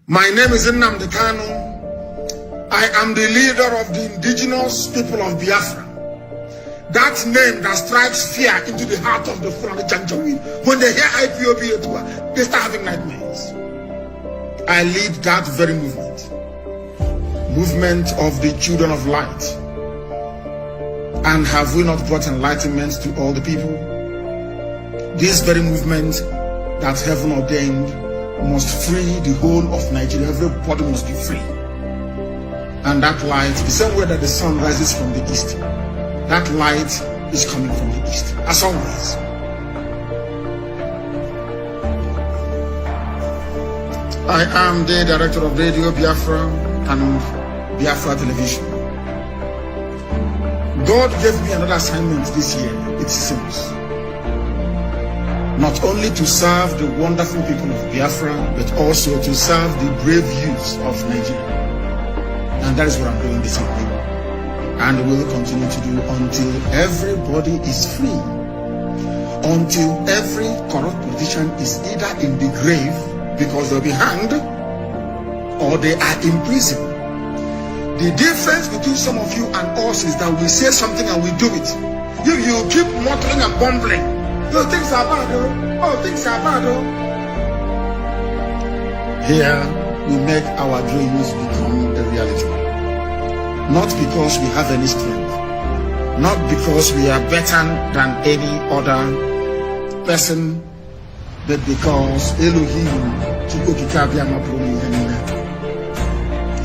My name is Nnamdi Kanu. I am the leader of the indigenous people of Biafra. That name that strikes fear into the heart of the Fulani Janjaweed. When they hear IPOB, they start having nightmares. I lead that very movement. Movement of the children of light. And have we not brought enlightenment to all the people? This very movement that heaven ordained must free the whole of Nigeria. Everybody must be free. And that light, the same way that the sun rises from the east, that light is coming from the east, as always. I am the director of Radio Biafra and Biafra Television. God gave me another assignment this year, it seems. Not only to serve the wonderful people of Biafra, but also to serve the brave youths of Nigeria. And that is what I'm doing this evening. And will continue to do until everybody is free. Until every corrupt politician is either in the grave because they'll be hanged or they are in prison. The difference between some of you and us is that we say something and we do it. You keep muttering and bumbling. No, things are bad, oh. Oh, things are bad, oh. Here, we make our dreams become a reality. Not because we have any strength. Not because we are better than any other person, but because Elohim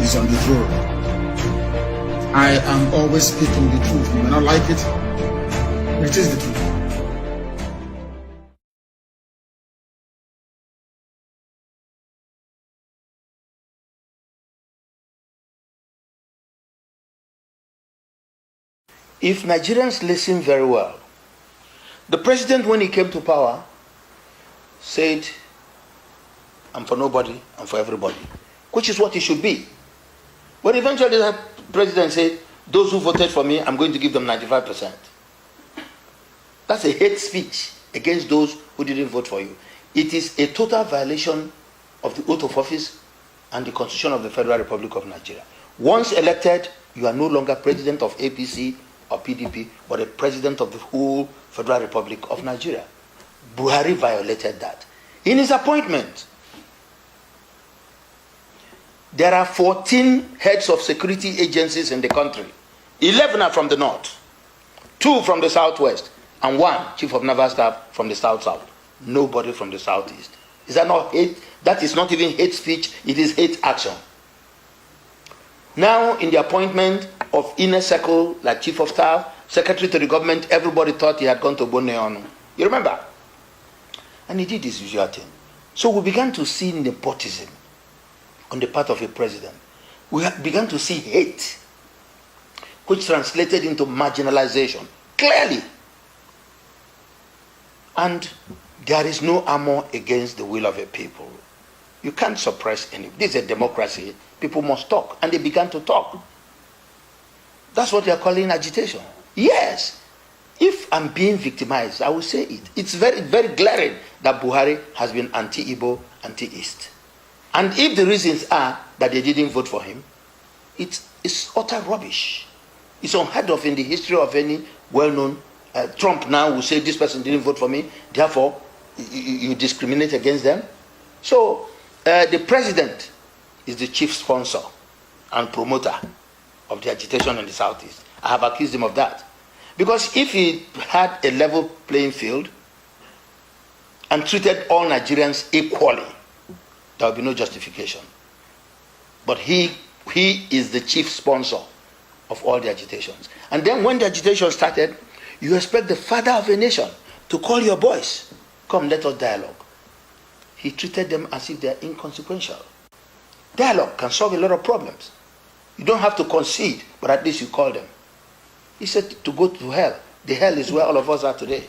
is on the throne. I am always speaking the truth. You may not like it, but it is the truth. If Nigerians listen very well, the president, when he came to power, said, I'm for nobody, I'm for everybody, which is what he should be. But eventually that president said, those who voted for me, I'm going to give them 95%. That's a hate speech against those who didn't vote for you. It is a total violation of the oath of office and the Constitution of the Federal Republic of Nigeria. Once elected, you are no longer president of APC or PDP, but a president of the whole Federal Republic of Nigeria. Buhari violated that. In his appointment, there are 14 heads of security agencies in the country. 11 are from the north, 2 from the southwest, and 1 chief of naval staff from the south-south. Nobody from the southeast. Is that not hate? That is not even hate speech, it is hate action. Now, in the appointment of inner circle, like chief of staff, secretary to the government, everybody thought he had gone to Boneonu. You remember? And he did his usual thing. So we began to see nepotism on the part of a president. We began to see hate, which translated into marginalization, clearly. And there is no armor against the will of a people. You can't suppress any. This is a democracy. People must talk. And they began to talk. That's what they are calling agitation. Yes. If I'm being victimized, I will say it. It's very, very glaring that Buhari has been anti-Igbo, anti-East. And if the reasons are that they didn't vote for him, it's utter rubbish. It's unheard of in the history of any well-known. Trump now will say this person didn't vote for me, therefore you discriminate against them. So the president is the chief sponsor and promoter of the agitation in the southeast. I have accused him of that. Because if he had a level playing field and treated all Nigerians equally, there would be no justification. But he is the chief sponsor of all the agitations. And then when the agitation started, you expect the father of a nation to call your boys. Come, let us dialogue. He treated them as if they are inconsequential. Dialogue can solve a lot of problems. You don't have to concede, but at least you call them. He said to go to hell. The hell is where all of us are today.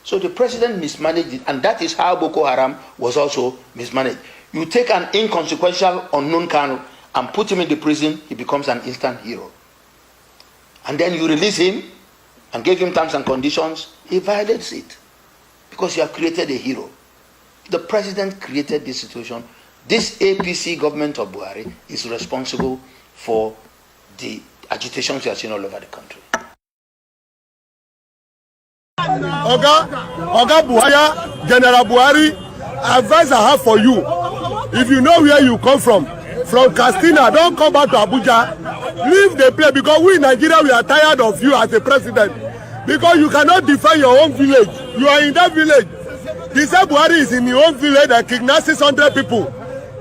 So the president mismanaged it, and that is how Boko Haram was also mismanaged. You take an inconsequential, unknown Kanu and put him in the prison, he becomes an instant hero. And then you release him and give him terms and conditions, he violates it. Because you have created a hero. The president created this situation This APC government of Buhari is responsible for the agitations we are seeing all over the country. Oga Buhari, General Buhari, advice I have for you. If you know where you come from Katsina, don't come back to Abuja. Leave the place, because we in Nigeria, we are tired of you as a president. Because you cannot defend your own village. You are in that village. He said Buhari is in your own village and kidnapped 600 people.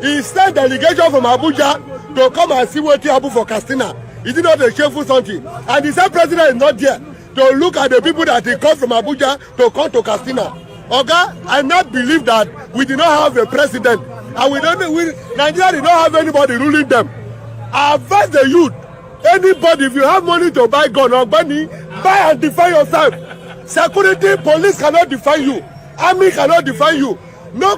He sent delegation from Abuja to come and see what happened for Katsina. Is it not a shameful something? And he said president is not there to look at the people that he come from Abuja to come to Katsina. Oga, I not believe that we did not have a president, and Nigeria did not have anybody ruling them. I advise the youth, anybody, if you have money to buy gun or money, buy and defend yourself. Security, police cannot defend you. Army cannot defend you. No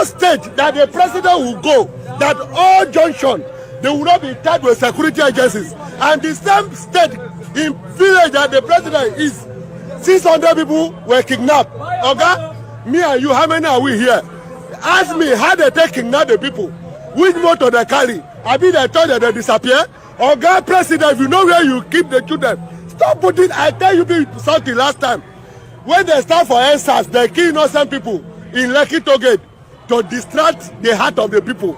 state that the president will go, that all junction, they will not be tied with security agencies. And the same state in village that the president is, 600 people were kidnapped. Okay? Me and you, how many are we here? Ask me how they take kidnap the people. Which motor they carry? I mean, they told them they disappear. Okay, president, if you know where you keep the children, stop putting, I tell you something last time. When they start for answers, they kill innocent people in Lekki Togate to distract the heart of the people.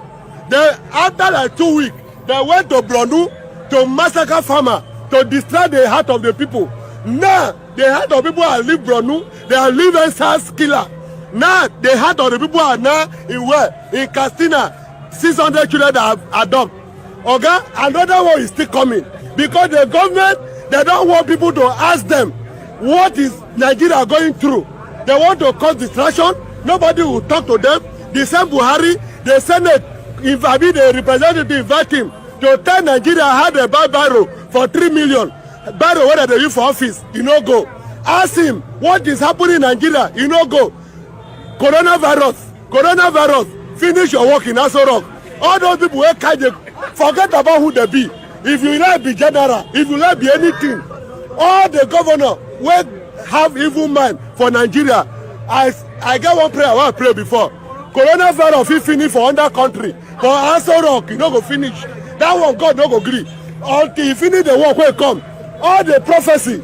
Then after like 2 weeks, they went to Bronu to massacre farmer to distract the heart of the people. Now the heart of people are leave Bronu, they are leave answers killer. Now the heart of the people are now in where? In Katsina, 600 children that are adopted. Okay? Another one is still coming because the government, they don't want people to ask them what is Nigeria going through. They want to cause distraction. Nobody will talk to them. The same Buhari, the Senate, the representative invite him to tell Nigeria how they buy barrow for 3 million. Barrow whether they use for office, he no go. Ask him what is happening in Nigeria, he no go. Coronavirus, finish your work in Aso Rock. All those people who catch them, forget about who they be. If you like be general, if you like be anything, all the governor will have evil mind for Nigeria. I get one prayer I want to pray before. Coronavirus will finish for under country. For Aso Rock, you no go finish. That one God no go agree. Until he finish the work will come. All the prophecy,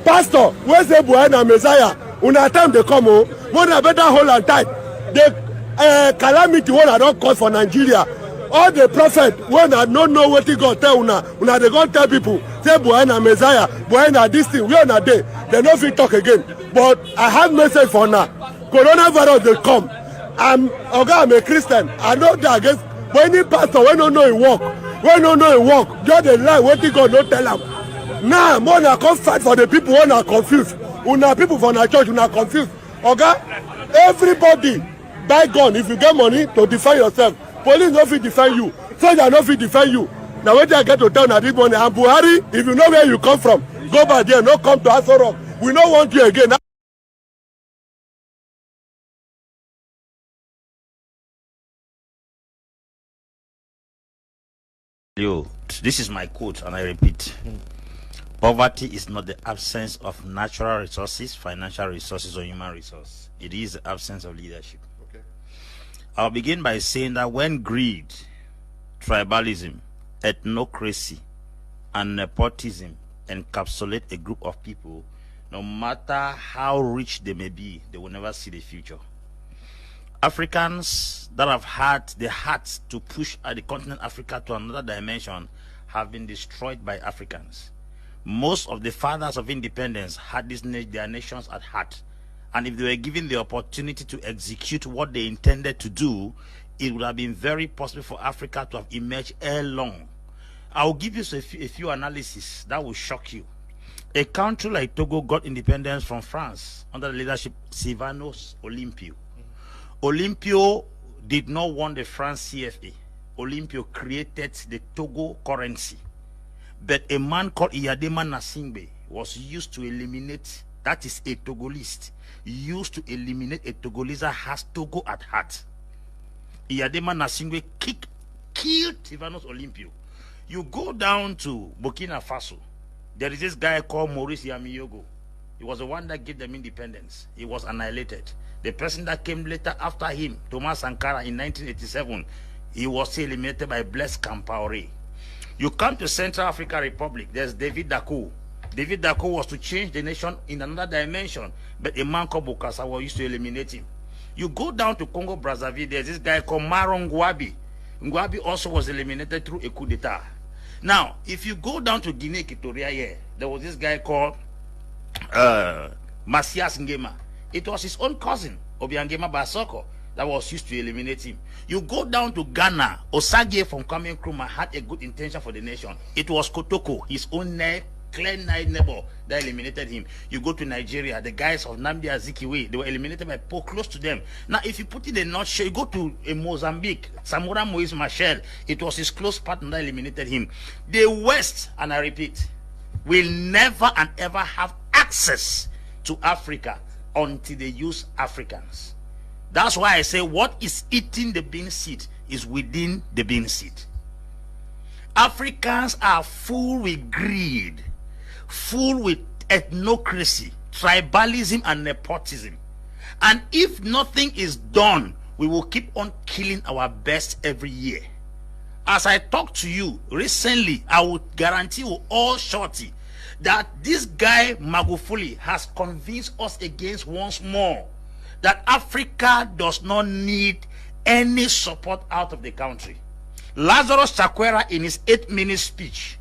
pastor, where's the Buhari and Messiah? Una time they come, one better hold and tight. The calamity one I don't cause for Nigeria. All the prophet when I don't know what he God tell una they gonna tell people say Buhari and Messiah, Buhari and this thing, we on a day. They no fit talk again. But I have message for now. Coronavirus they come. I'm a Christian. I know that against when any pastor when don't know he walk, just the lie what he God don't tell him. Now more na come fight for the people when are confused. Una people from our church una confused. Everybody buy gun if you get money to defend yourself. Police no fit defend you. Soldier no fit defend you. Now wetin I get to tell na this morning. And Buhari, if you know where you come from, go back there. No come to Aso Rock. We no want you again. This is my quote, and I repeat. Poverty is not the absence of natural resources, financial resources, or human resources. It is the absence of leadership. Okay. I'll begin by saying that when greed, tribalism, ethnocracy, and nepotism encapsulate a group of people, no matter how rich they may be, they will never see the future. Africans that have had the heart to push the continent Africa to another dimension have been destroyed by Africans. Most of the fathers of independence had their nations at heart, and if they were given the opportunity to execute what they intended to do, it would have been very possible for Africa to have emerged ere long. I will give you a few analyses that will shock you. A country like Togo got independence from France under the leadership of Sylvanus Olympio. Olympio did not want the France CFA. Olympio created the Togo currency. But a man called Iyadema Nasingbe was used to eliminate, that is a Togolese, used to eliminate a Togolese that has Togo at heart. Iyadema Nasingbe killed Sylvanus Olympio. You go down to Burkina Faso, there is this guy called Maurice Yamiyogo. He was the one that gave them independence. He was annihilated. The person that came later after him, Thomas Sankara, in 1987, He was eliminated by Bless Biafra. You come to Central African Republic, there's David Dako. David Dako was to change the nation in another dimension, but a man called Bokasawa used to eliminate him. You go down to Congo Brazzaville, there's this guy called Maron Ngwabi. Ngwabi also was eliminated through a coup d'etat. Now, if you go down to Guinea Equatorial here, there was this guy called Masias Ngema. It was his own cousin, Obiangema Basoko, that was used to eliminate him. You go down to Ghana, Osage from Kwame Nkrumah had a good intention for the nation. It was Kotoko, his own clear neighbor, that eliminated him. You go to Nigeria, the guys of Nnamdi Azikiwe, they were eliminated by Paul close to them. Now, if you put it in a nutshell, you go to Mozambique, Samora Moise Machel, it was his close partner that eliminated him. The West, and I repeat, will never and ever have access to Africa until they use Africans. That's why I say what is eating the bean seed is within the bean seed. Africans are full with greed, full with ethnocracy, tribalism, and nepotism. And if nothing is done, we will keep on killing our best every year. As I talk to you recently, I would guarantee you all shorty that this guy Magufuli has convinced us against once more that Africa does not need any support out of the country. Lazarus Chakwera, in his 8-minute speech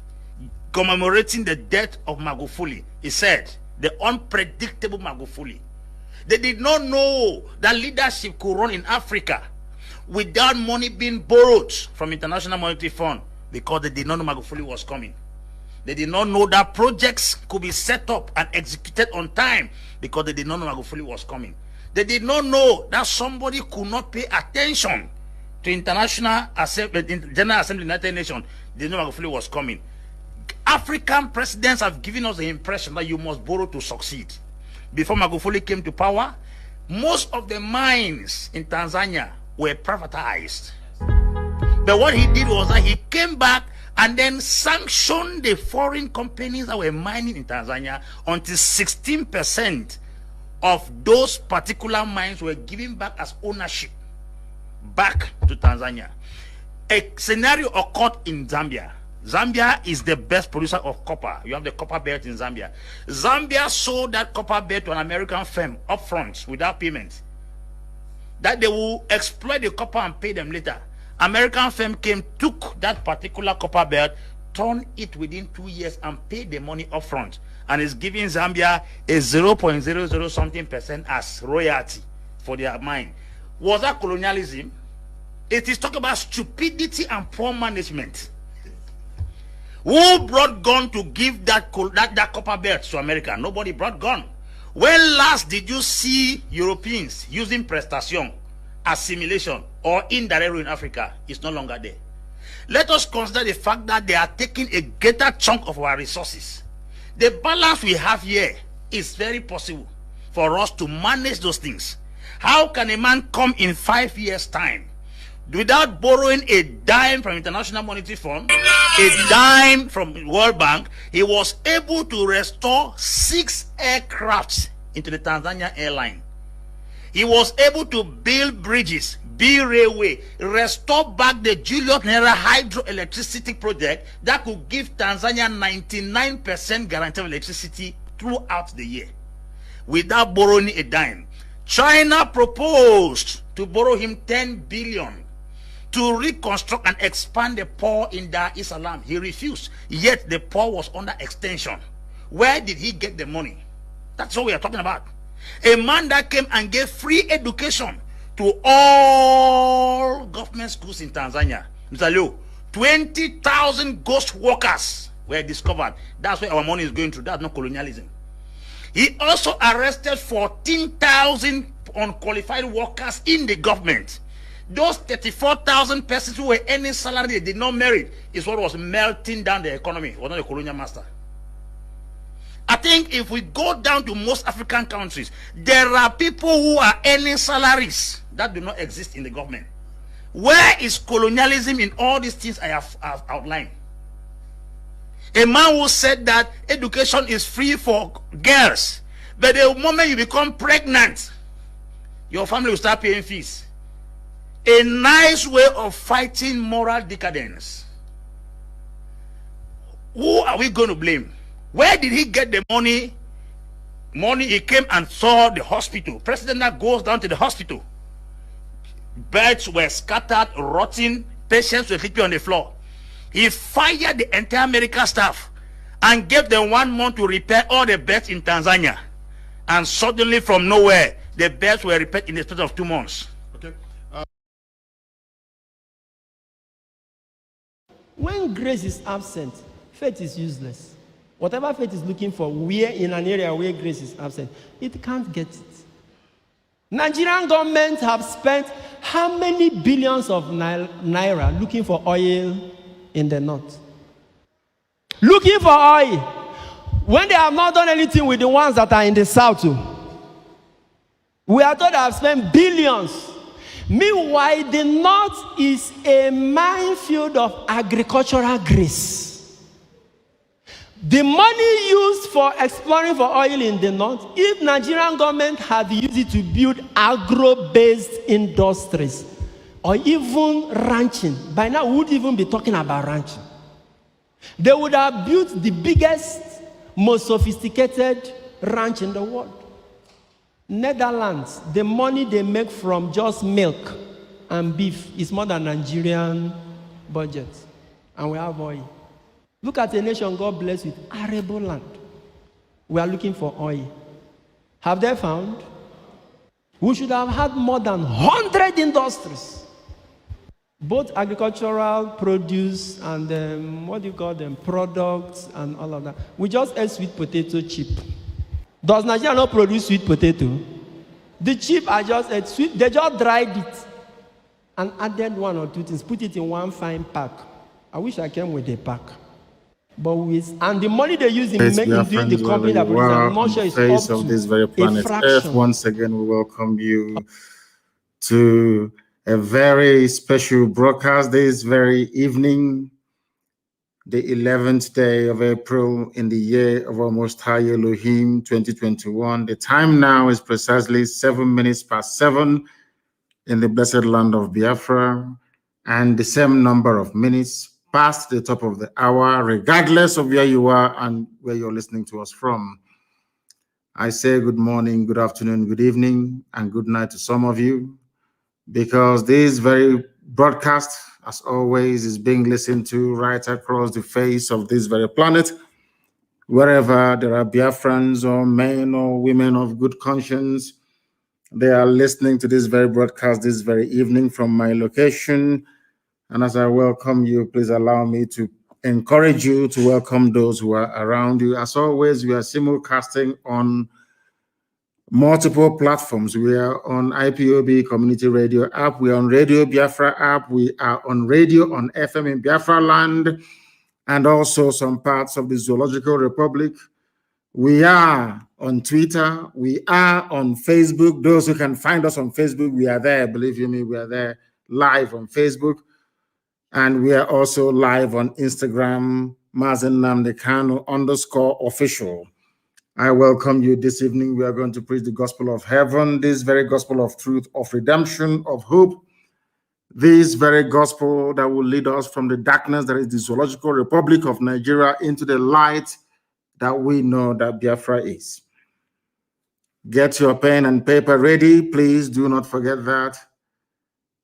commemorating the death of Magufuli, he said, the unpredictable Magufuli. They did not know that leadership could run in Africa without money being borrowed from International Monetary Fund, because they did not know Magufuli was coming. They did not know that projects could be set up and executed on time, because they did not know Magufuli was coming. They did not know that somebody could not pay attention to General Assembly of the United Nations. They did not know Magufuli was coming. African presidents have given us the impression that you must borrow to succeed. Before Magufuli came to power, most of the mines in Tanzania were privatized. But what he did was that he came back and then sanctioned the foreign companies that were mining in Tanzania until 16% of those particular mines were given back as ownership back to Tanzania. A scenario occurred in Zambia. Zambia is the best producer of copper. You have the copper belt in Zambia. Zambia sold that copper belt to an American firm upfront without payment, that they will exploit the copper and pay them later. American firm came, took that particular copper belt, turned it within 2 years and paid the money upfront, and is giving Zambia a 0.00 something% as royalty for their mine. Was that colonialism? It is talking about stupidity and poor management. Who brought gun to give that copper belt to America? Nobody brought gun. When last did you see Europeans using prestation, assimilation, or indirect rule in Africa? It's no longer there. Let us consider the fact that they are taking a greater chunk of our resources. The balance we have here is very possible for us to manage those things. How can a man come in 5 years' time without borrowing a dime from International Monetary Fund, a dime from World Bank? He was able to restore 6 aircrafts into the Tanzania airline. He was able to build bridges, build railway, restore back the Julius Nyerere hydroelectricity project that could give Tanzania 99% guarantee of electricity throughout the year without borrowing a dime. China proposed to borrow him 10 billion to reconstruct and expand the port in Dar es Salaam. He refused, yet the port was under extension. Where did he get the money? That's what we are talking about. A man that came and gave free education to all government schools in Tanzania. Mr. Leo, 20,000 ghost workers were discovered. That's where our money is going to. That's not colonialism. He also arrested 14,000 unqualified workers in the government. Those 34,000 persons who were earning salary they did not merit is what was melting down the economy. It was not the colonial master. I think if we go down to most African countries, there are people who are earning salaries that do not exist in the government. Where is colonialism in all these things I have outlined? A man who said that education is free for girls, but the moment you become pregnant, your family will start paying fees. A nice way of fighting moral decadence. Who are we going to blame? Where did he get the money? He came and saw the hospital. President now goes down to the hospital. Beds were scattered, rotting. Patients were sleeping on the floor. He fired the entire medical staff and gave them 1 month to repair all the beds in Tanzania. And suddenly, from nowhere, the beds were repaired in the space of 2 months. Okay. When grace is absent, faith is useless. Whatever faith is looking for, where in an area where grace is absent, it can't get it. Nigerian government have spent how many billions of naira looking for oil in the north? Looking for oil when they have not done anything with the ones that are in the south too. We are told they have spent billions. Meanwhile, the north is a minefield of agricultural grace. The money used for exploring for oil in the north, if Nigerian government had used it to build agro-based industries or even ranching, by now we would even be talking about ranching. They would have built the biggest, most sophisticated ranch in the world. Netherlands, the money they make from just milk and beef is more than Nigerian budget. And we have oil. Look at a nation God bless with arable land. We are looking for oil. Have they found? We should have had more than 100 industries. Both agricultural produce and what do you call them? Products and all of that. We just ate sweet potato chip. Does Nigeria not produce sweet potato? The chip I just ate sweet, they just dried it and added 1 or 2 things, put it in one fine pack. I wish I came with a pack. But and the money they use in doing the company that produces, I'm not sure it's face up of to this very planet Earth. Once again, we welcome you to a very special broadcast this very evening, the 11th day of April in the year of our Most High Elohim 2021. The time now is precisely 7 minutes past 7 in the blessed land of Biafra, and the same number of minutes past the top of the hour, regardless of where you are and where you're listening to us from. I say good morning, good afternoon, good evening, and good night to some of you, because this very broadcast, as always, is being listened to right across the face of this very planet, wherever there are Biafrans or men or women of good conscience. They are listening to this very broadcast this very evening from my location. And as I welcome you, please allow me to encourage you to welcome those who are around you. As always, we are simulcasting on multiple platforms. We are on IPOB Community Radio app. We are on Radio Biafra app. We are on radio on FM in Biafra land, and also some parts of the Zoological Republic. We are on Twitter. We are on Facebook. Those who can find us on Facebook, we are there. Believe you me, we are there live on Facebook. And we are also live on Instagram, Mazi Nnamdi Kanu _official. I welcome you this evening. We are going to preach the gospel of heaven, this very gospel of truth, of redemption, of hope. This very gospel that will lead us from the darkness that is the Zoological Republic of Nigeria into the light that we know that Biafra is. Get your pen and paper ready. Please do not forget that.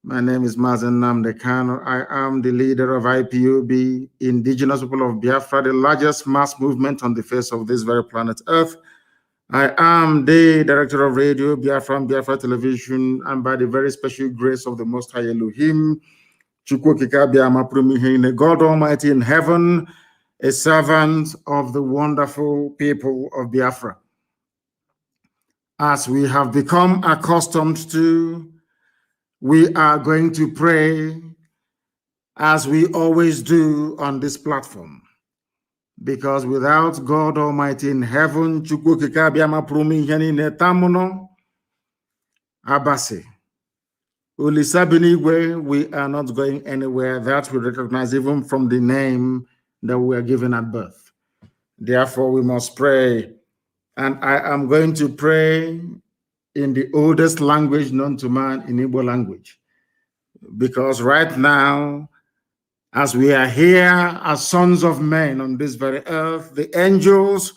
My name is Mazi Nnamdi Kanu. I am the leader of IPOB, Indigenous People of Biafra, the largest mass movement on the face of this very planet Earth. I am the director of radio, Biafran, Biafra Television, and by the very special grace of the Most High Elohim, God Almighty in heaven, a servant of the wonderful people of Biafra. As we have become accustomed to, we are going to pray as we always do on this platform. Because without God Almighty in heaven, Abasi, we are not going anywhere. That we recognize even from the name that we are given at birth. Therefore, we must pray. And I am going to pray in the oldest language known to man, in Igbo language. Because right now, as we are here as sons of men on this very earth, the angels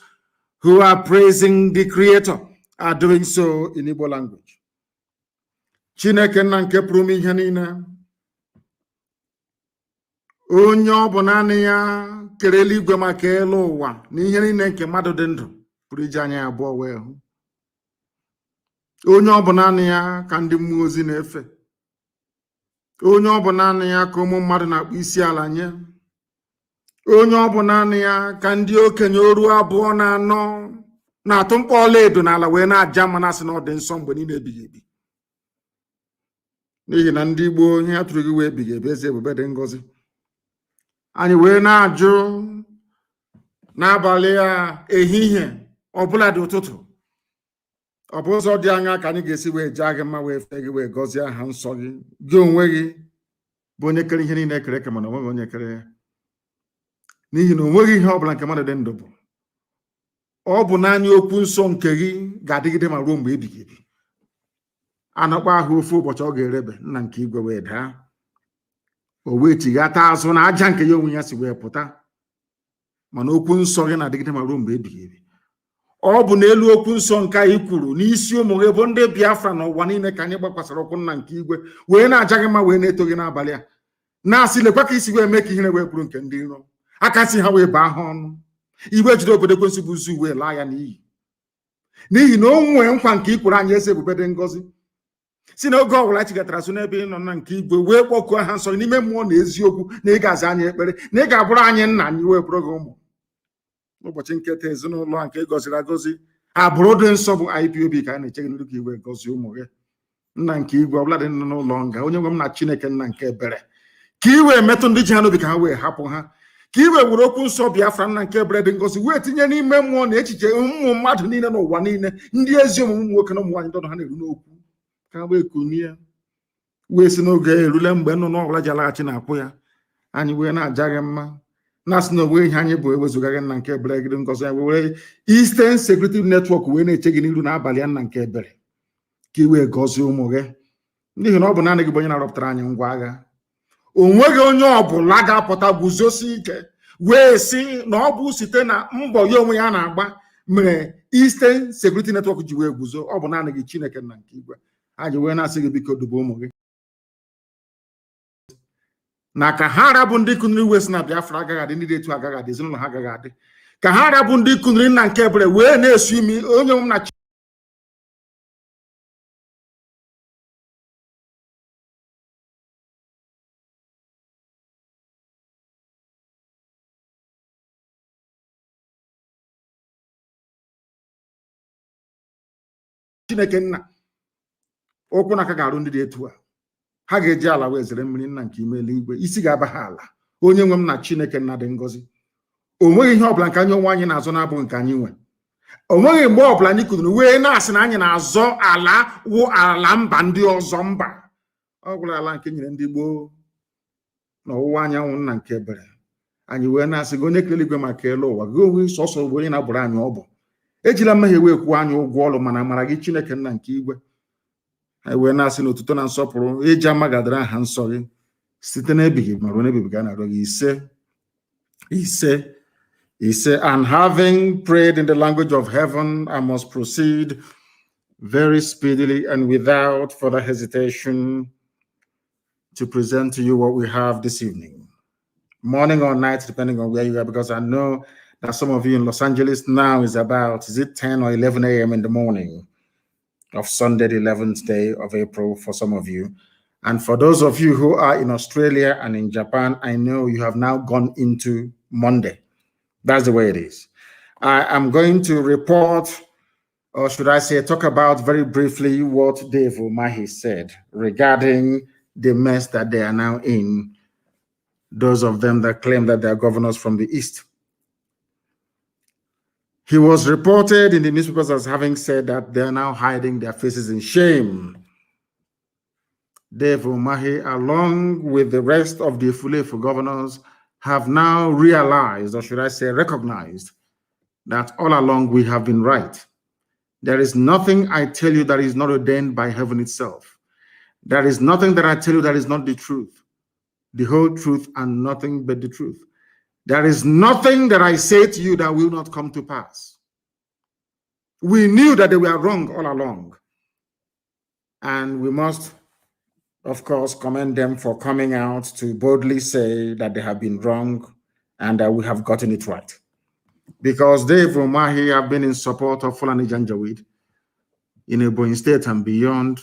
who are praising the Creator are doing so in Igbo language. Chineke nna nke pụrụ ime ihe niile, onye ọ bụ naanị ya kere eluigwe maka elu ụwa na ihe niile nke mmadụ dị ndụ pụrụ iji anya abụọ wee hụ. Onye ọ bụ naanị ya ka ndị mmụọ ozi na-efe. Onye ọ bụ naanị ya ka ụmụ mmadụ na-akpụ isi ala nye. Onye ọ bụ naanị ya ka ndị okenye oru abụọ na anọ na-atụ mkpọ ọla edo n'ala wee na-aja mma na-asị na ọ dị nsọ mgbe niile ebighị ebi. N'ihi na ndị Igbo ihe atụrụ gị wee ebighị ebi, eze ebube dị ngọzi. Anyị wee na-ajụ n'abalị ya ehihie ọbụla dị ụtụtụ, ọ bụ ụzọ dị anya ka anyị ga-esi wee jaa gị mma wee fee gị wee gọzie aha nsọ gị, gị onwe gị bụ onye kere ihe niile ekere eke mana onweghị onye kere ya. N'ihi na onweghị ihe ọbụla nke mmadụ dị ndụ bụ, ọ bụ naanị okwu nsọ nke gị ga-adịgide ma ruo mgbe ebighị ebi. Anọkwa ahụ ofu ụbọchị ọ ga-erebe, nna nke igwe wee daa, o wee chighata azụ na aja nke ya onwe ya si wee pụta. Mana okwu nsọ gị na-adịgide ma ruo mgbe ebighị ebi. Ọ bụ n'elu okwu nsọ nke anyị kwuru n'isi ụmụ gị bụ ndị Biafra n'ụwa niile ka anyị gbakwasara ụkwụ nna nke igwe wee na-aja gị mma wee na-eto gị n'abalị a, na-asị lekwa ka isi wee mee ka ihere wee bụrụ nke ndị iro, aka si ha wee baa ha ọnụ, igwe jide obodo ekwensị bụ uzu wee laa ya n'iyi. N'ihi na o nwee nkwa nke ikwuru anyị eze ebube dị ngọzi si na oge ọbụla chigatara so n'ebe ị nọ na nke igwe wee kpọkuo ha nsọ n'ime mmụọ na eziokwu na ị ga-aza anyị ekpere na ị ga-abụrụ anyị nna anyị wee bụrụ gị ụmụ. N'ụbọchị nketa ezinụlọ a nke gọziri agọzi abụrụ dị nsọ bụ IPOB ka a na-eche gị n'iru ka iwe gọzie ụmụ gị. Nna nke igwe ọbụla dị nọ n'ụlọ nga, onye nwe m na Chineke nna nke ebere, ka iwe metụ ndị ji ha n'obi ka ha wee hapụ ha, ka iwe were okwu nsọ Biafra nna nke ebere dị ngọzi wee tinye n'ime mmụọ na echiche ụmụ mmadụ niile n'ụwa niile, ndị ezi omume ụmụ nwoke na ụmụ nwaanyị ndọdụ ha na-eru n'okwu, ka ha wee kunie wee si n'oge erule mgbe nnụnụ ọbụla ji alaghachi na-akwụ ya. Anyị wee na-aja gị mma na-asị na onwe ihe anyị bụ ewezuga gị nna nke ebere gị ngọzi, anyị were Eastern Security Network wee na-eche gị n'iru n'abalị ya nna nke ebere, ka i wee gọzie ụmụ gị. N'ihi na ọ bụ naanị gị bụ onye na-arọpụtara anyị ngwa agha. O nweghị onye ọbụla ga-apụta guzosi ike wee sị na ọ bụ site na mbọ ya onwe ya na-agba mere Eastern Security Network ji wee guzo. Ọ bụ naanị gị Chineke nna nke igwe. Anyị wee na-asị gị biko dubo ụmụ gị na ka ha rabụ ndị kuniri iwe si na Biafra agaghị adị, ndị dị etu agaghị adị, ezinụlọ ha agaghị adị. Ka ha rabụ ndị kuniri nna nke ebere wee na-esu imi onye m na Chineke nna okwu na aka ga-arụ ndị dị etu a, ha ga-eji ala wee zere mmiri nna nke ime eluigwe, isi ga-aba ha ala. Onye nwe m na Chineke nna dị ngọzi, o nweghị ihe ọbụla nke anyị onwe anyị na-azọ na-abụghị nke anyị nwe. O nweghị mgbe ọbụla anyị kụziri wee na-asị na anyị na-azọ ala wụ ala mba ndị ọzọ. Mba, ọ gwụrụ ala nke nyere ndị gboo n'ọwụwa anyanwụ nna nke ebere. Anyị wee na-asị gị onye kere eluigwe maka elu ụwa, gị onwe sọsọ bụ onye na-abụrụ anyị ọbụ. Ejila mmehie wee kwụọ anyị ụgwọ ọlụ, mana amara gị Chineke nna nke igwe. Anyị wee na-asị n'otuto na nsọpụrụ eji amagadara aha nsọ gị site n'ebighị ma ruo n'ebighị ga na-arịọ gị ise. And having prayed in the language of heaven, I must proceed very speedily and without further hesitation to present to you what we have this evening, morning or night, depending on where you are, because I know that some of you in Los Angeles now is it 10 or 11 a.m. in the morning of Sunday, the 11th day of April for some of you. And for those of you who are in Australia and in Japan, I know you have now gone into Monday. That's the way it is. I am going to report, or should I say, talk about very briefly what Dave Umahi said regarding the mess that they are now in, those of them that claim that they are governors from the East. He was reported in the newspapers as having said that they are now hiding their faces in shame. Dave Umahi, along with the rest of the Ifulefu governors, have now realized, or should I say recognized, that all along we have been right. There is nothing I tell you that is not ordained by heaven itself. There is nothing that I tell you that is not the truth. The whole truth and nothing but the truth. There is nothing that I say to you that will not come to pass. We knew that they were wrong all along. And we must, of course, commend them for coming out to boldly say that they have been wrong and that we have gotten it right. Because Dave Umahi have been in support of Fulani Janjaweed in Ebonyi State and beyond.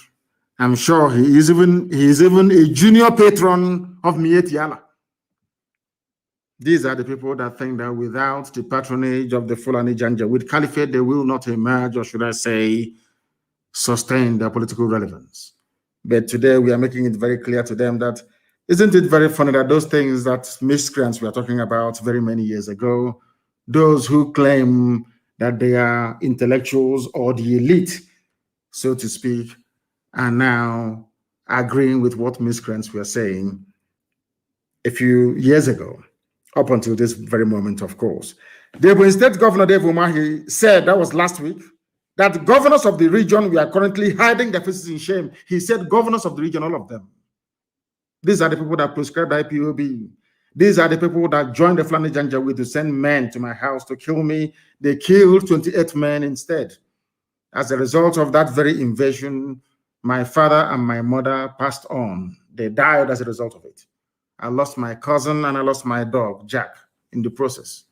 I'm sure he is even a junior patron of Mieti Allah. These are the people that think that without the patronage of the Fulani Janjaweed Caliphate, they will not emerge, or should I say, sustain their political relevance. But today we are making it very clear to them that, isn't it very funny that those things that miscreants were talking about very many years ago, those who claim that they are intellectuals or the elite, so to speak, are now agreeing with what miscreants were saying a few years ago, up until this very moment, of course. The Ebonyi State Governor Dave Umahi said, that was last week, that governors of the region were currently hiding their faces in shame. He said governors of the region, all of them. These are the people that prescribed IPOB. These are the people that joined the Fulani Janjaweed to send men to my house to kill me. They killed 28 men instead. As a result of that very invasion, my father and my mother passed on. They died as a result of it. I lost my cousin and I lost my dog, Jack, in the process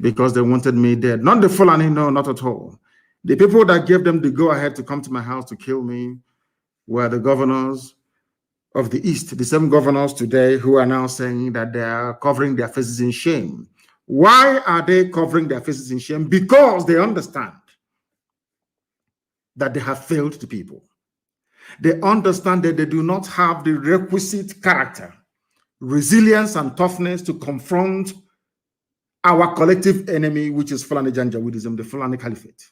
because they wanted me dead. Not the Fulani, no, not at all. The people that gave them the go-ahead to come to my house to kill me were the governors of the East, the same governors today who are now saying that they are covering their faces in shame. Why are they covering their faces in shame? Because they understand that they have failed the people. They understand that they do not have the requisite character, resilience, and toughness to confront our collective enemy, which is Fulani Janjaweedism, the Fulani Caliphate.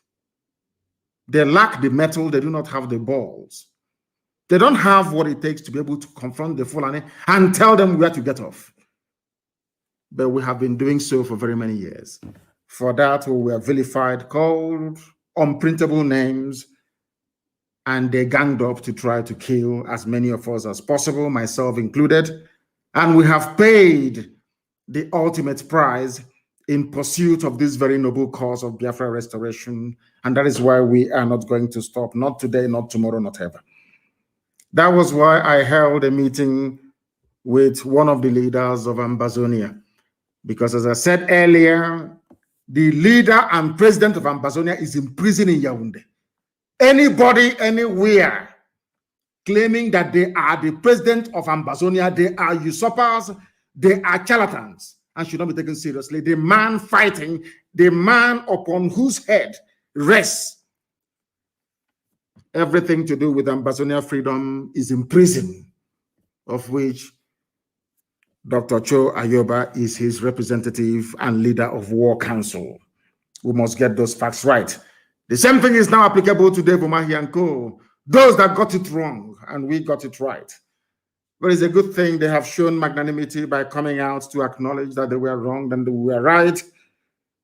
They lack the mettle, they do not have the balls. They don't have what it takes to be able to confront the Fulani and tell them where to get off. But we have been doing so for very many years. For that, we were vilified, called unprintable names, and they ganged up to try to kill as many of us as possible, myself included. And we have paid the ultimate price in pursuit of this very noble cause of Biafra restoration. And that is why we are not going to stop, not today, not tomorrow, not ever. That was why I held a meeting with one of the leaders of Ambazonia. Because as I said earlier, the leader and president of Ambazonia is in prison in Yaoundé. Anybody, anywhere, claiming that they are the president of Ambazonia, they are usurpers, they are charlatans, and should not be taken seriously. The man fighting, the man upon whose head rests everything to do with Ambazonia freedom is in prison, of which Dr. Cho Ayoba is his representative and leader of War Council. We must get those facts right. The same thing is now applicable to Dave Umahi and Co. Those that got it wrong, and we got it right. But it's a good thing they have shown magnanimity by coming out to acknowledge that they were wrong and they were right.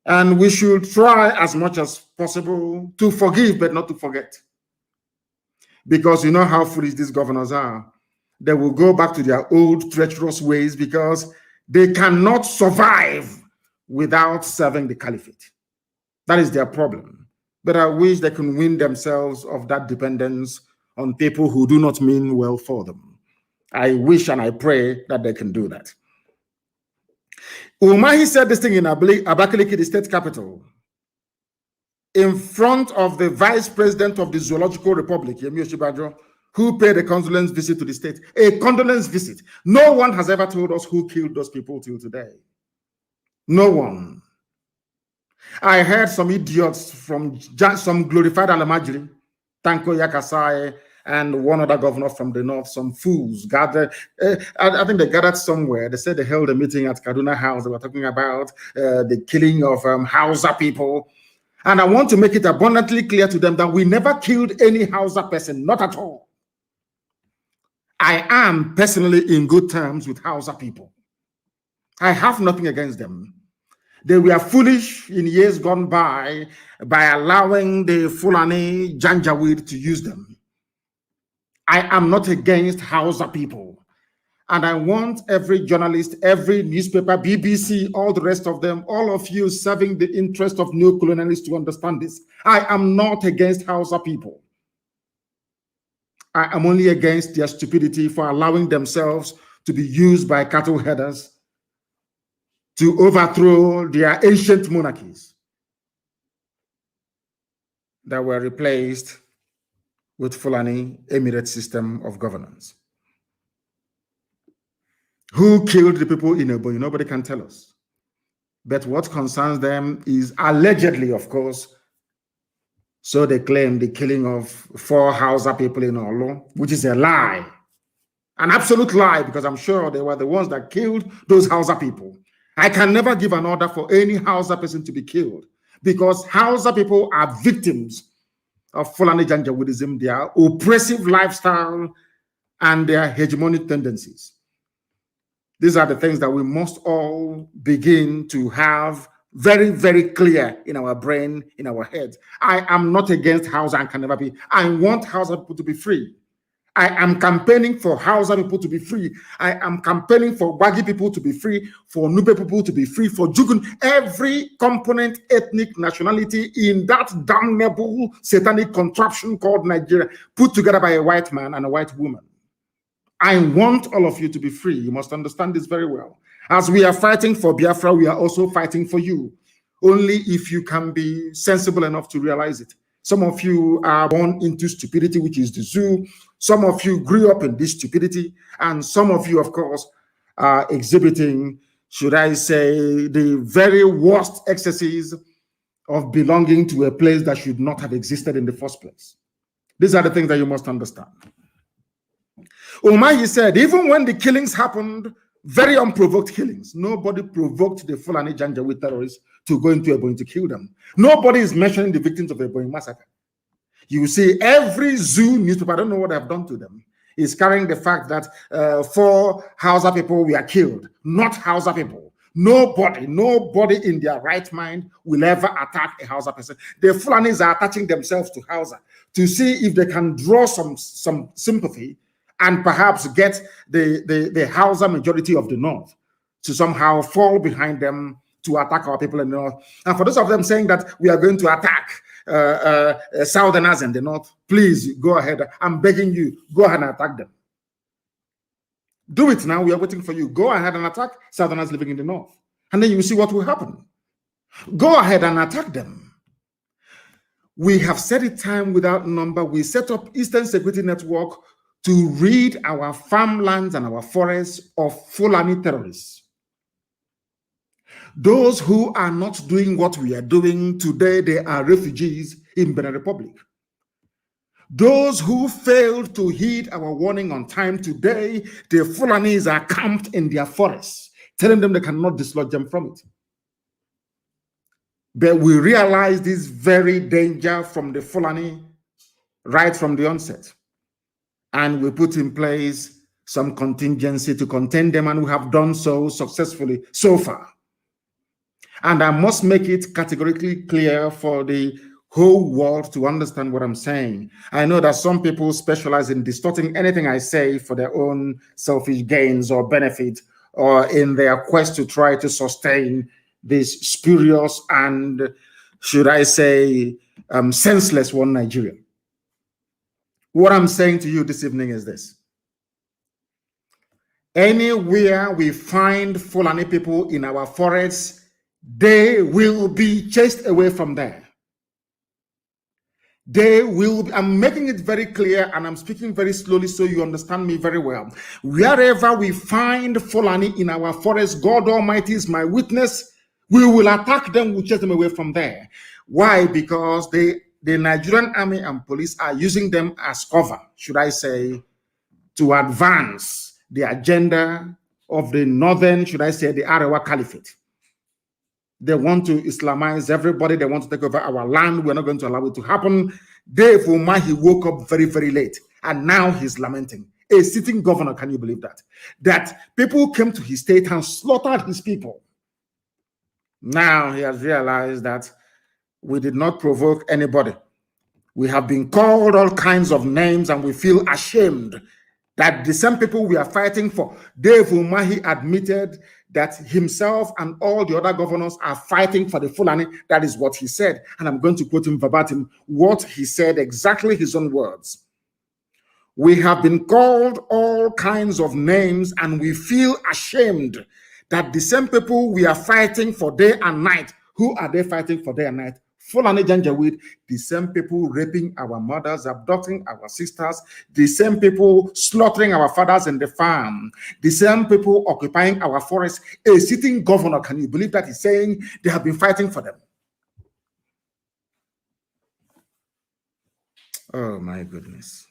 And we should try as much as possible to forgive, but not to forget. Because you know how foolish these governors are. They will go back to their old treacherous ways because they cannot survive without serving the caliphate. That is their problem. But I wish they can win themselves of that dependence on people who do not mean well for them. I wish and I pray that they can do that. Umahi said this thing in Abakaliki, the state capital, in front of the vice president of the Zoological Republic, Yemi Osinbajo, who paid a condolence visit to the state. A condolence visit. No one has ever told us who killed those people till today. No one. I heard some idiots from some glorified Alamajiri, Tanko Yakasai, and one other governor from the north, some fools gathered. I think they gathered somewhere. They said they held a meeting at Kaduna House. They were talking about the killing of Hausa people. And I want to make it abundantly clear to them that we never killed any Hausa person, not at all. I am personally in good terms with Hausa people. I have nothing against them. They were foolish in years gone by allowing the Fulani Janjaweed to use them. I am not against Hausa people. And I want every journalist, every newspaper, BBC, all the rest of them, all of you serving the interest of neocolonialists to understand this. I am not against Hausa people. I am only against their stupidity for allowing themselves to be used by cattle headers to overthrow their ancient monarchies that were replaced with Fulani Emirate system of governance. Who killed the people in Ebonyi? Nobody can tell us. But what concerns them is allegedly, of course, so they claim the killing of 4 Hausa people in Olo, which is a lie. An absolute lie, because I'm sure they were the ones that killed those Hausa people. I can never give an order for any Hausa person to be killed, because Hausa people are victims of Fulani Janjaweedism, their oppressive lifestyle, and their hegemonic tendencies. These are the things that we must all begin to have very, very clear in our brain, in our heads. I am not against Hausa and can never be. I want Hausa people to be free. I am campaigning for Hausa people to be free. I am campaigning for Wagi people to be free, for Nupe people to be free, for Jugun, every component, ethnic nationality in that damnable satanic contraption called Nigeria, put together by a white man and a white woman. I want all of you to be free. You must understand this very well. As we are fighting for Biafra, we are also fighting for you. Only if you can be sensible enough to realize it. Some of you are born into stupidity, which is the zoo. Some of you grew up in this stupidity. And some of you, of course, are exhibiting, should I say, the very worst excesses of belonging to a place that should not have existed in the first place. These are the things that you must understand. Umahi said, even when the killings happened, very unprovoked killings, nobody provoked the Fulani Janjaweed terrorists to go into Ebonyi to kill them. Nobody is mentioning the victims of the Ebonyi massacre. You see, every zoo newspaper, I don't know what I've done to them, is carrying the fact that 4 Hausa people were killed, not Hausa people. Nobody in their right mind will ever attack a Hausa person. The Fulanis are attaching themselves to Hausa to see if they can draw some sympathy and perhaps get the Hausa majority of the North to somehow fall behind them to attack our people in the North. And for those of them saying that we are going to attack Southerners in the North, please go ahead. I'm begging you, go ahead and attack them. Do it now. We are waiting for you. Go ahead and attack Southerners living in the North. And then you will see what will happen. Go ahead and attack them. We have said it time without number. We set up Eastern Security Network to rid our farmlands and our forests of Fulani terrorists. Those who are not doing what we are doing today, they are refugees in Benin Republic. Those who failed to heed our warning on time today, the Fulanis are camped in their forests, telling them they cannot dislodge them from it. But we realize this very danger from the Fulani right from the onset. And we put in place some contingency to contain them, and we have done so successfully so far. And I must make it categorically clear for the whole world to understand what I'm saying. I know that some people specialize in distorting anything I say for their own selfish gains or benefit, or in their quest to try to sustain this spurious and, should I say, senseless one Nigeria. What I'm saying to you this evening is this. Anywhere we find Fulani people in our forests, they will be chased away from there. They will be, I'm making it very clear, and I'm speaking very slowly so you understand me very well. Wherever we find Fulani in our forest, God Almighty is my witness, we will attack them, we'll chase them away from there. Why? Because the Nigerian army and police are using them as cover, should I say, to advance the agenda of the northern, should I say, the Arewa Caliphate. They want to Islamize everybody. They want to take over our land. We're not going to allow it to happen. Dave Umahi woke up very, very late, and now he's lamenting. A sitting governor, can you believe that? That people came to his state and slaughtered his people. Now he has realized that we did not provoke anybody. We have been called all kinds of names and we feel ashamed that the same people we are fighting for. Dave Umahi admitted that himself and all the other governors are fighting for the Fulani. That is what he said. And I'm going to quote him verbatim, what he said, exactly his own words. We have been called all kinds of names and we feel ashamed that the same people we are fighting for day and night, who are they fighting for day and night? Fulani Janjaweed, the same people raping our mothers, abducting our sisters, the same people slaughtering our fathers in the farm, the same people occupying our forests. A sitting governor, can you believe that he's saying they have been fighting for them? Oh my goodness.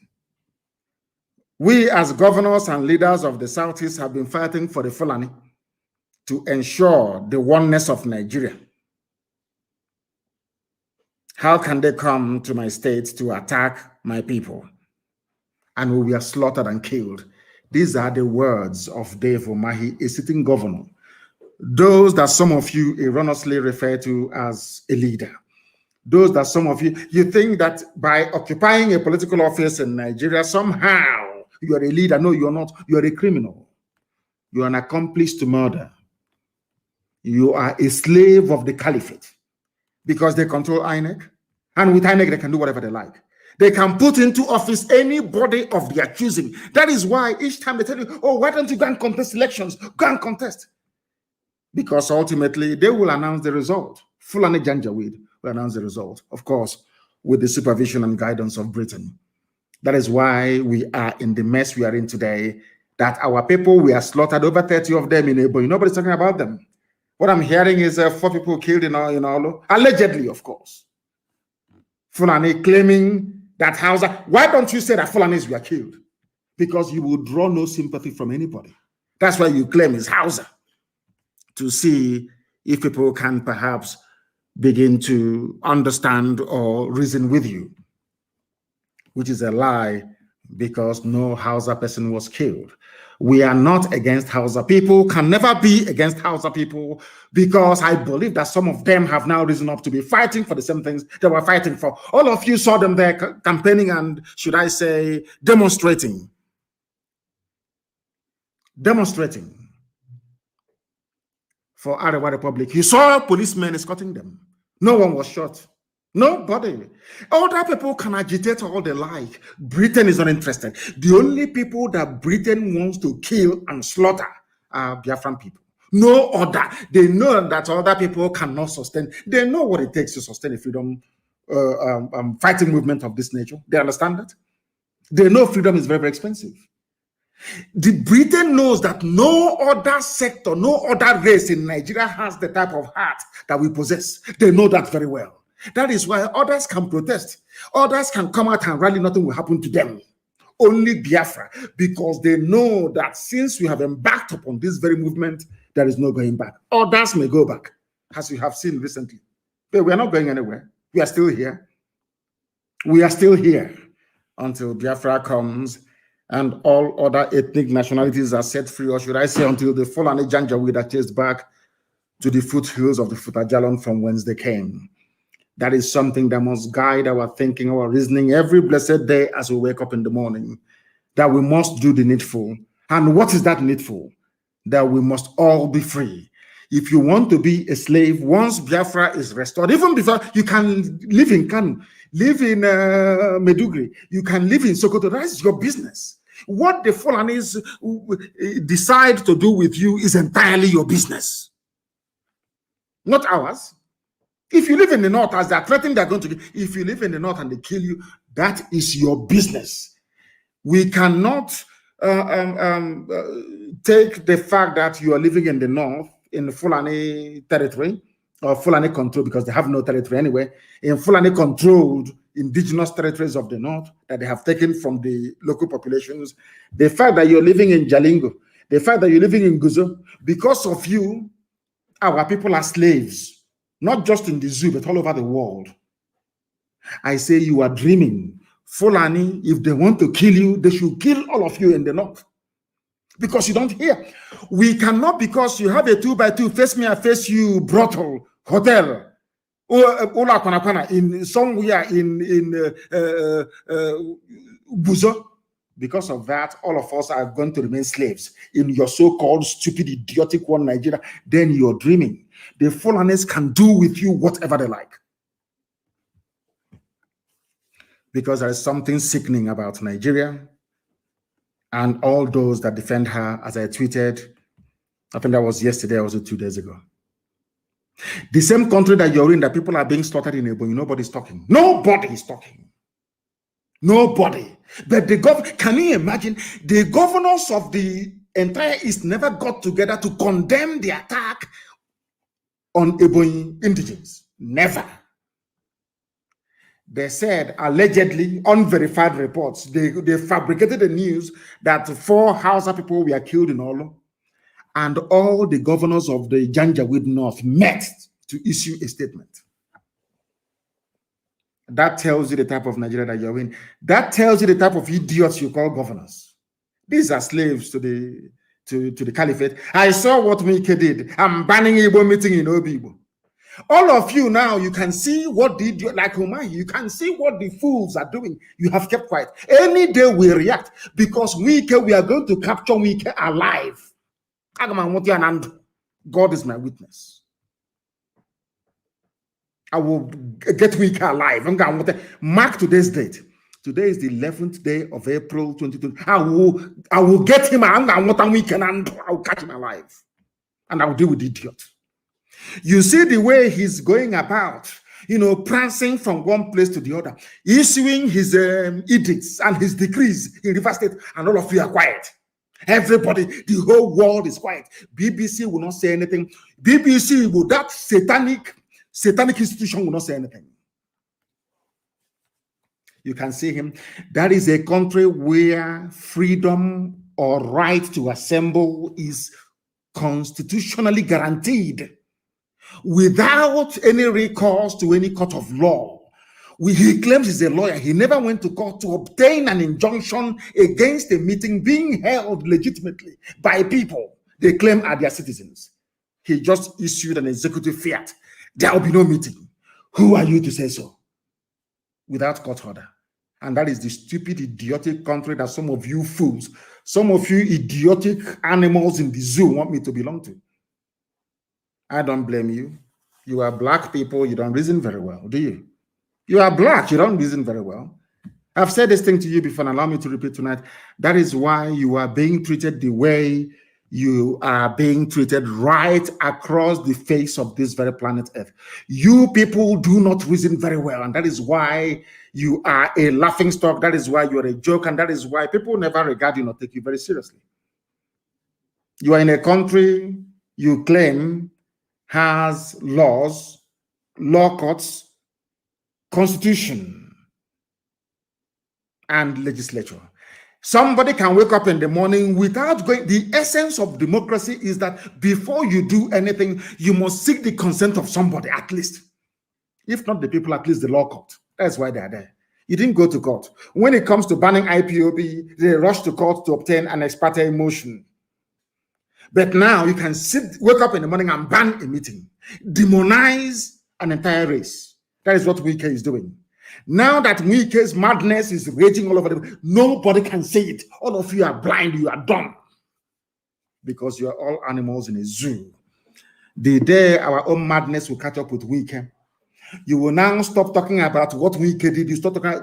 We as governors and leaders of the Southeast have been fighting for the Fulani to ensure the oneness of Nigeria. How can they come to my state to attack my people? And we were slaughtered and killed. These are the words of Dave Umahi, a sitting governor. Those that some of you erroneously refer to as a leader. Those that some of you think that by occupying a political office in Nigeria, somehow you are a leader. No, you're not. You are a criminal. You are an accomplice to murder. You are a slave of the caliphate because they control INEC. And with INEC, they can do whatever they like. They can put into office anybody of their choosing. That is why each time they tell you, oh, why don't you go and contest elections? Go and contest. Because ultimately, they will announce the result. Fulani Janjaweed will announce the result, of course, with the supervision and guidance of Britain. That is why we are in the mess we are in today, that our people, we are slaughtered, over 30 of them in Ebo. Nobody's talking about them. What I'm hearing is 4 people killed in Olo, allegedly, of course. Fulani claiming that Hausa. Why don't you say that Fulanis were killed? Because you will draw no sympathy from anybody. That's why you claim it's Hausa, to see if people can perhaps begin to understand or reason with you, which is a lie, because no Hausa person was killed. We are not against Hausa people, can never be against Hausa people, because I believe that some of them have now risen up to be fighting for the same things they were fighting for. All of you saw them there campaigning and, should I say, demonstrating for Arewa Republic. You saw policemen escorting them. No one was shot. Nobody. Other people can agitate all they like. Britain is not interested. The only people that Britain wants to kill and slaughter are Biafran people. No other. They know that other people cannot sustain. They know what it takes to sustain a freedom fighting movement of this nature. They understand that. They know freedom is very, very expensive. The Britain knows that no other sector, no other race in Nigeria has the type of heart that we possess. They know that very well. That is why others can protest. Others can come out and rally, nothing will happen to them. Only Biafra, because they know that since we have embarked upon this very movement, there is no going back. Others may go back, as you have seen recently. But we are not going anywhere. We are still here. We are still here until Biafra comes and all other ethnic nationalities are set free, or should I say until the Fulani Janjaweed are chased back to the foothills of the Futajalon from whence they came. That is something that must guide our thinking, our reasoning every blessed day as we wake up in the morning, that we must do the needful. And what is that needful? That we must all be free. If you want to be a slave, once Biafra is restored, even before, you can live in Kanu, live in Medugri, you can live in Sokoto. That is your business. What the Fulanis decide to do with you is entirely your business, not ours. If you live in the north, as they're threatening they're going to, if you live in the north and they kill you, that is your business. We cannot take the fact that you are living in the north, in Fulani territory, or Fulani control, because they have no territory anyway, in Fulani controlled indigenous territories of the north that they have taken from the local populations. The fact that you're living in Jalingo, the fact that you're living in Guzo, because of you, our people are slaves. Not just in the zoo, but all over the world. I say you are dreaming. Fulani, if they want to kill you, they should kill all of you in the north. Because you don't hear. We cannot, because you have a 2x2, face me, I face you, brothel, hotel. in somewhere in Buzo. Because of that, all of us are going to remain slaves in your so-called stupid, idiotic one Nigeria. Then you're dreaming. The Fulanis can do with you whatever they like. Because there is something sickening about Nigeria and all those that defend her, as I tweeted, I think that was yesterday or 2 days ago. The same country that you're in, that people are being slaughtered in Ebonyi, nobody's talking. Nobody is talking. Nobody. But can you imagine? The governors of the entire East never got together to condemn the attack on Ebonyi indigents. Never. They said, allegedly, unverified reports, they fabricated the news that 4 Hausa people were killed in Olo, and all the governors of the Janjaweed North met to issue a statement. That tells you the type of Nigeria that you're in. That tells you the type of idiots you call governors. These are slaves to the caliphate. I saw what Mike did. I'm banning Igbo meeting in Obibo. All of you now, you can see what the idiot, like Umahi, you can see what the fools are doing. You have kept quiet. Any day we react, because we are going to capture Mike alive. God is my witness. I will get Wike alive. I'm going to mark today's date. Today is the 11th day of April 2020. I will get him. I'm going to Wike and I will catch him alive. And I will deal with the idiot. You see the way he's going about, prancing from one place to the other, issuing his edicts and his decrees in River State, and all of you are quiet. Everybody, the whole world is quiet. BBC will not say anything. BBC, will that satanic institution will not say anything. You can see him. That is a country where freedom or right to assemble is constitutionally guaranteed without any recourse to any court of law. He claims he's a lawyer. He never went to court to obtain an injunction against a meeting being held legitimately by people they claim are their citizens. He just issued an executive fiat. There will be no meeting. Who are you to say so? Without court order. And that is the stupid, idiotic country that some of you fools, some of you idiotic animals in the zoo want me to belong to. I don't blame you. You are black people. You don't reason very well, do you? You are black. You don't reason very well. I've said this thing to you before, and allow me to repeat tonight. That is why you are being treated the way you are being treated right across the face of this very planet Earth. You people do not reason very well, and that is why you are a laughingstock. That is why you are a joke, and that is why people never regard you or take you very seriously. You are in a country you claim has laws, law courts, constitution, and legislature. Somebody can wake up in the morning without going. The essence of democracy is that before you do anything, you must seek the consent of somebody, at least. If not the people, at least the law court. That's why they are there. You didn't go to court. When it comes to banning IPOB, they rush to court to obtain an ex parte motion. But now you can wake up in the morning and ban a meeting, demonize an entire race. That is what Wike is doing. Now that Wike's madness is raging all over the, nobody can say it. All of you are blind, you are dumb. Because you are all animals in a zoo. The day our own madness will catch up with Wike, you will now stop talking about what Wike did.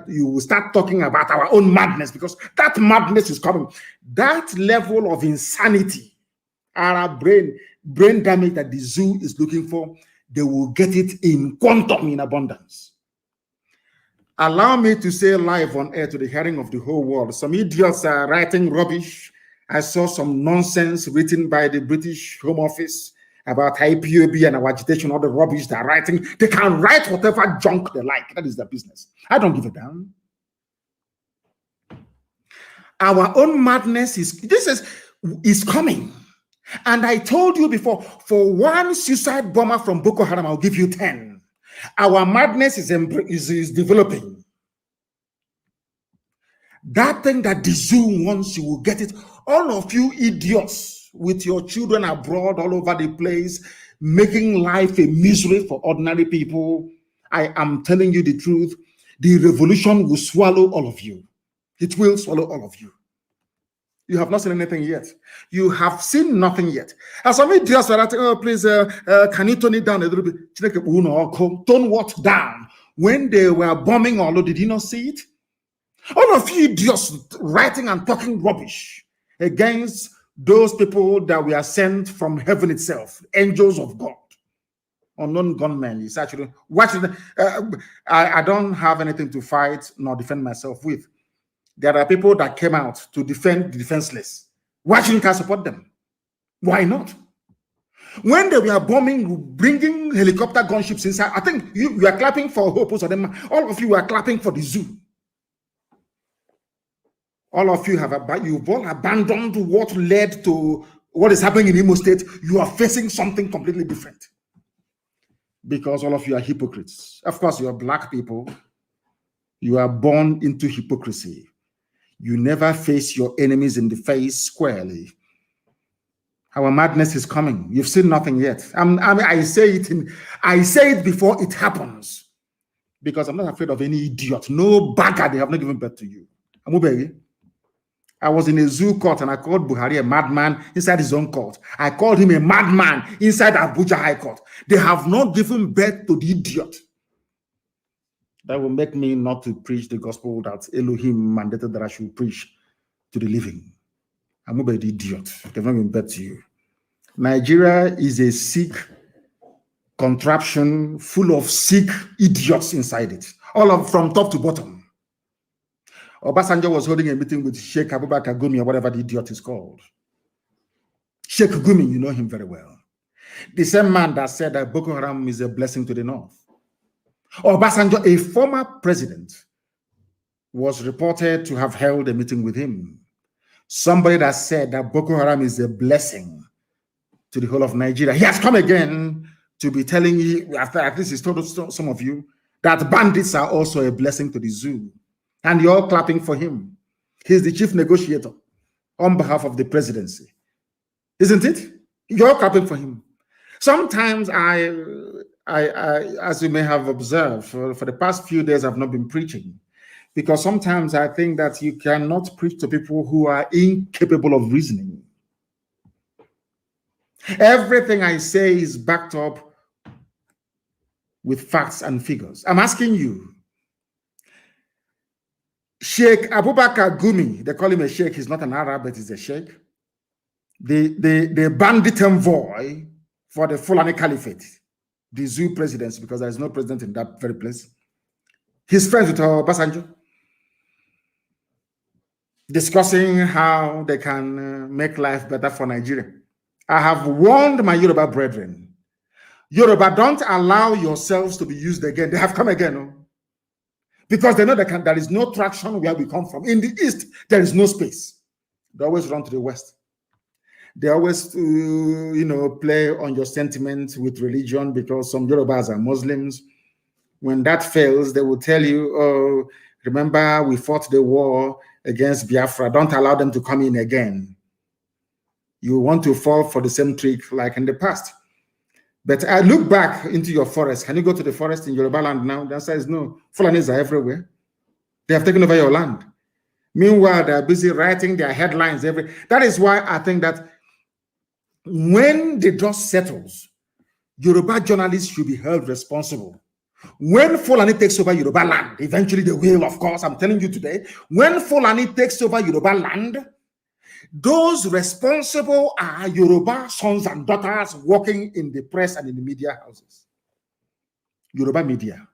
You will start talking about our own madness, because that madness is coming. That level of insanity, our brain damage that the zoo is looking for, they will get it in quantum, in abundance. Allow me to say live on air to the hearing of the whole world. Some idiots are writing rubbish. I saw some nonsense written by the British Home Office about IPOB and our agitation, all the rubbish they're writing. They can write whatever junk they like. That is their business. I don't give a damn. Our own madness is coming. And I told you before, for one suicide bomber from Boko Haram, I'll give you 10. Our madness is developing. That thing that the zoo wants, you will get it. All of you idiots with your children abroad all over the place, making life a misery for ordinary people, I am telling you the truth. The revolution will swallow all of you. It will swallow all of you. You have not seen anything yet. You have seen nothing yet. As some idiots are like, oh, please, can you tone it down a little bit? Tone what down? When they were bombing Olo, did you not see it? All of you idiots writing and talking rubbish against those people that were sent from heaven itself, angels of God, unknown gunmen. It's actually watching. I don't have anything to fight nor defend myself with. There are people that came out to defend the defenseless. Why shouldn't I support them? Why not? When they were bombing, bringing helicopter gunships inside, I think you are clapping for hope. So them, all of you are clapping for the zoo. All of you you've all abandoned what led to what is happening in Imo State. You are facing something completely different. Because all of you are hypocrites. Of course, you are black people. You are born into hypocrisy. You never face your enemies in the face squarely. Our madness is coming. You've seen nothing yet. I say it before it happens, because I'm not afraid of any idiot. No bagger, they have not given birth to you. I was in a zoo court and I called Buhari a madman inside his own court. I called him a madman inside Abuja High Court. They have not given birth to the idiot. That will make me not to preach the gospel that Elohim mandated that I should preach to the living. I'm about the idiot. They've not given birth to you. Nigeria is a sick contraption full of sick idiots inside it. All of from top to bottom. Obasanjo was holding a meeting with Sheikh Gumi or whatever the idiot is called. Sheikh Gumi, you know him very well. The same man that said that Boko Haram is a blessing to the north. Obasanjo, a former president, was reported to have held a meeting with him. Somebody that said that Boko Haram is a blessing to the whole of Nigeria. He has come again to be telling you, after at least he's told some of you, that bandits are also a blessing to the zoo. And you're all clapping for him. He's the chief negotiator on behalf of the presidency. Isn't it? You're clapping for him. Sometimes I as you may have observed, for the past few days, I've not been preaching. Because sometimes I think that you cannot preach to people who are incapable of reasoning. Everything I say is backed up with facts and figures. I'm asking you, Sheikh Abubakar Gumi, they call him a sheikh, he's not an Arab, but he's a sheikh. The bandit envoy for the Fulani Caliphate, the zoo presidency, because there is no president in that very place. He's friends with Obasanjo, discussing how they can make life better for Nigeria. I have warned my Yoruba brethren, Yoruba, don't allow yourselves to be used again. They have come again, no? Because they know there is no traction where we come from. In the East, there is no space. They always run to the West. They always, play on your sentiments with religion, because some Yorubas are Muslims. When that fails, they will tell you, oh, remember we fought the war against Biafra. Don't allow them to come in again. You want to fall for the same trick like in the past. But I look back into your forest. Can you go to the forest in Yoruba land now? The answer is no. Fulanis are everywhere. They have taken over your land. Meanwhile, they're busy writing their headlines. That is why I think that when the dust settles, Yoruba journalists should be held responsible. When Fulani takes over Yoruba land, eventually they will, of course, I'm telling you today, when Fulani takes over Yoruba land, those responsible are Yoruba sons and daughters working in the press and in the media houses. Yoruba media.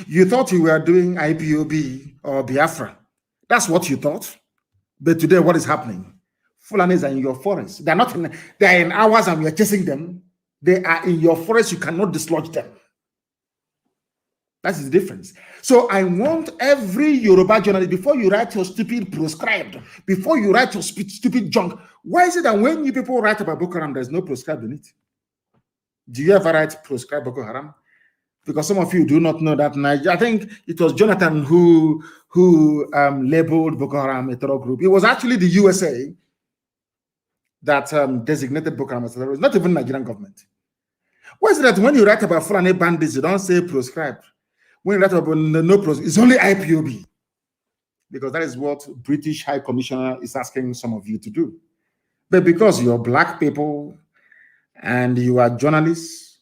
You thought you were doing IPOB or Biafra. That's what you thought. But today, what is happening? Fulanis are in your forest. They're not in, they're in ours and we are chasing them. They are in your forest. You cannot dislodge them. That's the difference. So I want every Yoruba journalist, before you write your stupid proscribed, before you write your stupid junk, why is it that when you people write about Boko Haram, there's no proscribed in it? Do you ever write proscribed Boko Haram? Because some of you do not know that. I think it was Jonathan who labeled Boko Haram a terror group. It was actually the USA that designated Boko Haram as a terrorist, not even the Nigerian government. Why is it that when you write about Fulani bandits, you don't say proscribed? When you write about no proscribed, it's only IPOB. Because that is what British High Commissioner is asking some of you to do. But because you're black people and you are journalists,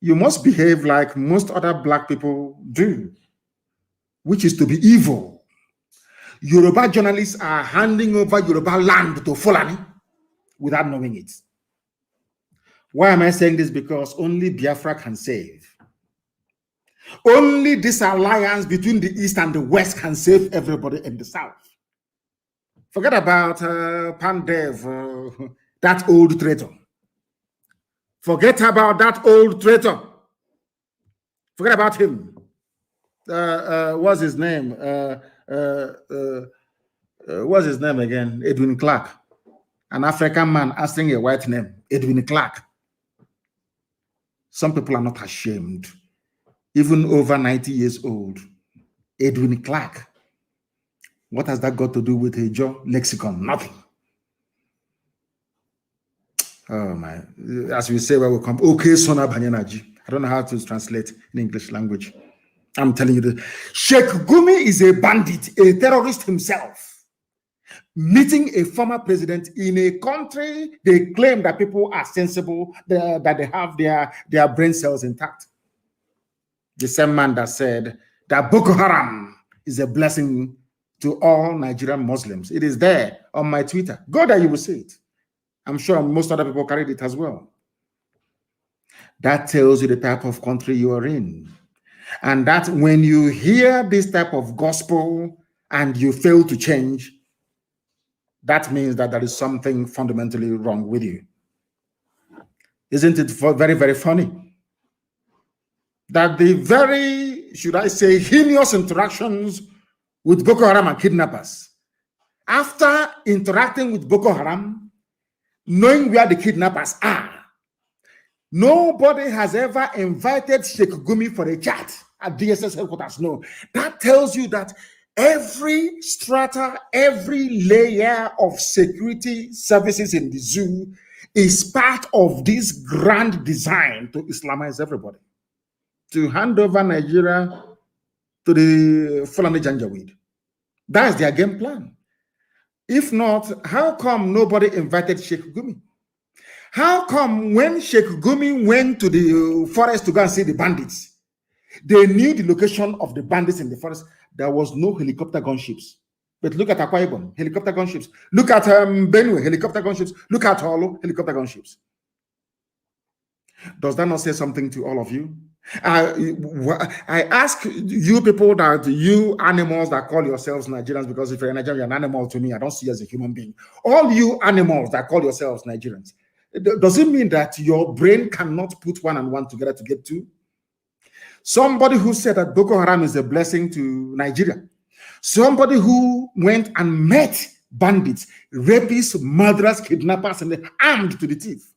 you must behave like most other black people do, which is to be evil. Yoruba journalists are handing over Yoruba land to Fulani without knowing it. Why am I saying this? Because only Biafra can save. Only this alliance between the East and the West can save everybody in the South. Forget about Pandev, that old traitor. Forget about that old traitor. Forget about him. What's his name? What's his name again? Edwin Clark. An African man answering a white name. Edwin Clark. Some people are not ashamed. Even over 90 years old. Edwin Clark. What has that got to do with a Joe lexicon? Nothing. Oh my. As we say where we come. Okay, Sona Banyanaji. I don't know how to translate in English language. I'm telling you this. Sheikh Gumi is a bandit, a terrorist himself. Meeting a former president in a country they claim that people are sensible, that they have their brain cells intact. The same man that said that Boko Haram is a blessing to all Nigerian Muslims. It is there on my Twitter. Go there, you will see it. I'm sure most other people carried it as well. That tells you the type of country you are in. And that when you hear this type of gospel and you fail to change, that means that there is something fundamentally wrong with you. Isn't it very, very funny? That the very, should I say, heinous interactions with Boko Haram and kidnappers, after interacting with Boko Haram, knowing where the kidnappers are, nobody has ever invited Sheikh Gumi for a chat at DSS headquarters. No. That tells you that every strata, every layer of security services in the zoo is part of this grand design to Islamize everybody, to hand over Nigeria to the Fulani Janjaweed. That's their game plan. If not, how come nobody invited Sheikh Gumi? How come when Sheikh Gumi went to the forest to go and see the bandits, they knew the location of the bandits in the forest? There was no helicopter gunships. But look at Akwa Ibom, helicopter gunships. Look at Benue, helicopter gunships. Look at Holo, helicopter gunships. Does that not say something to all of you? I ask you people, that you animals that call yourselves Nigerians, because if you're a Nigerian, you're an animal to me. I don't see you as a human being. All you animals that call yourselves Nigerians, does it mean that your brain cannot put one and one together to get two? Somebody who said that Boko Haram is a blessing to Nigeria. Somebody who went and met bandits, rapists, murderers, kidnappers, and they're armed to the teeth.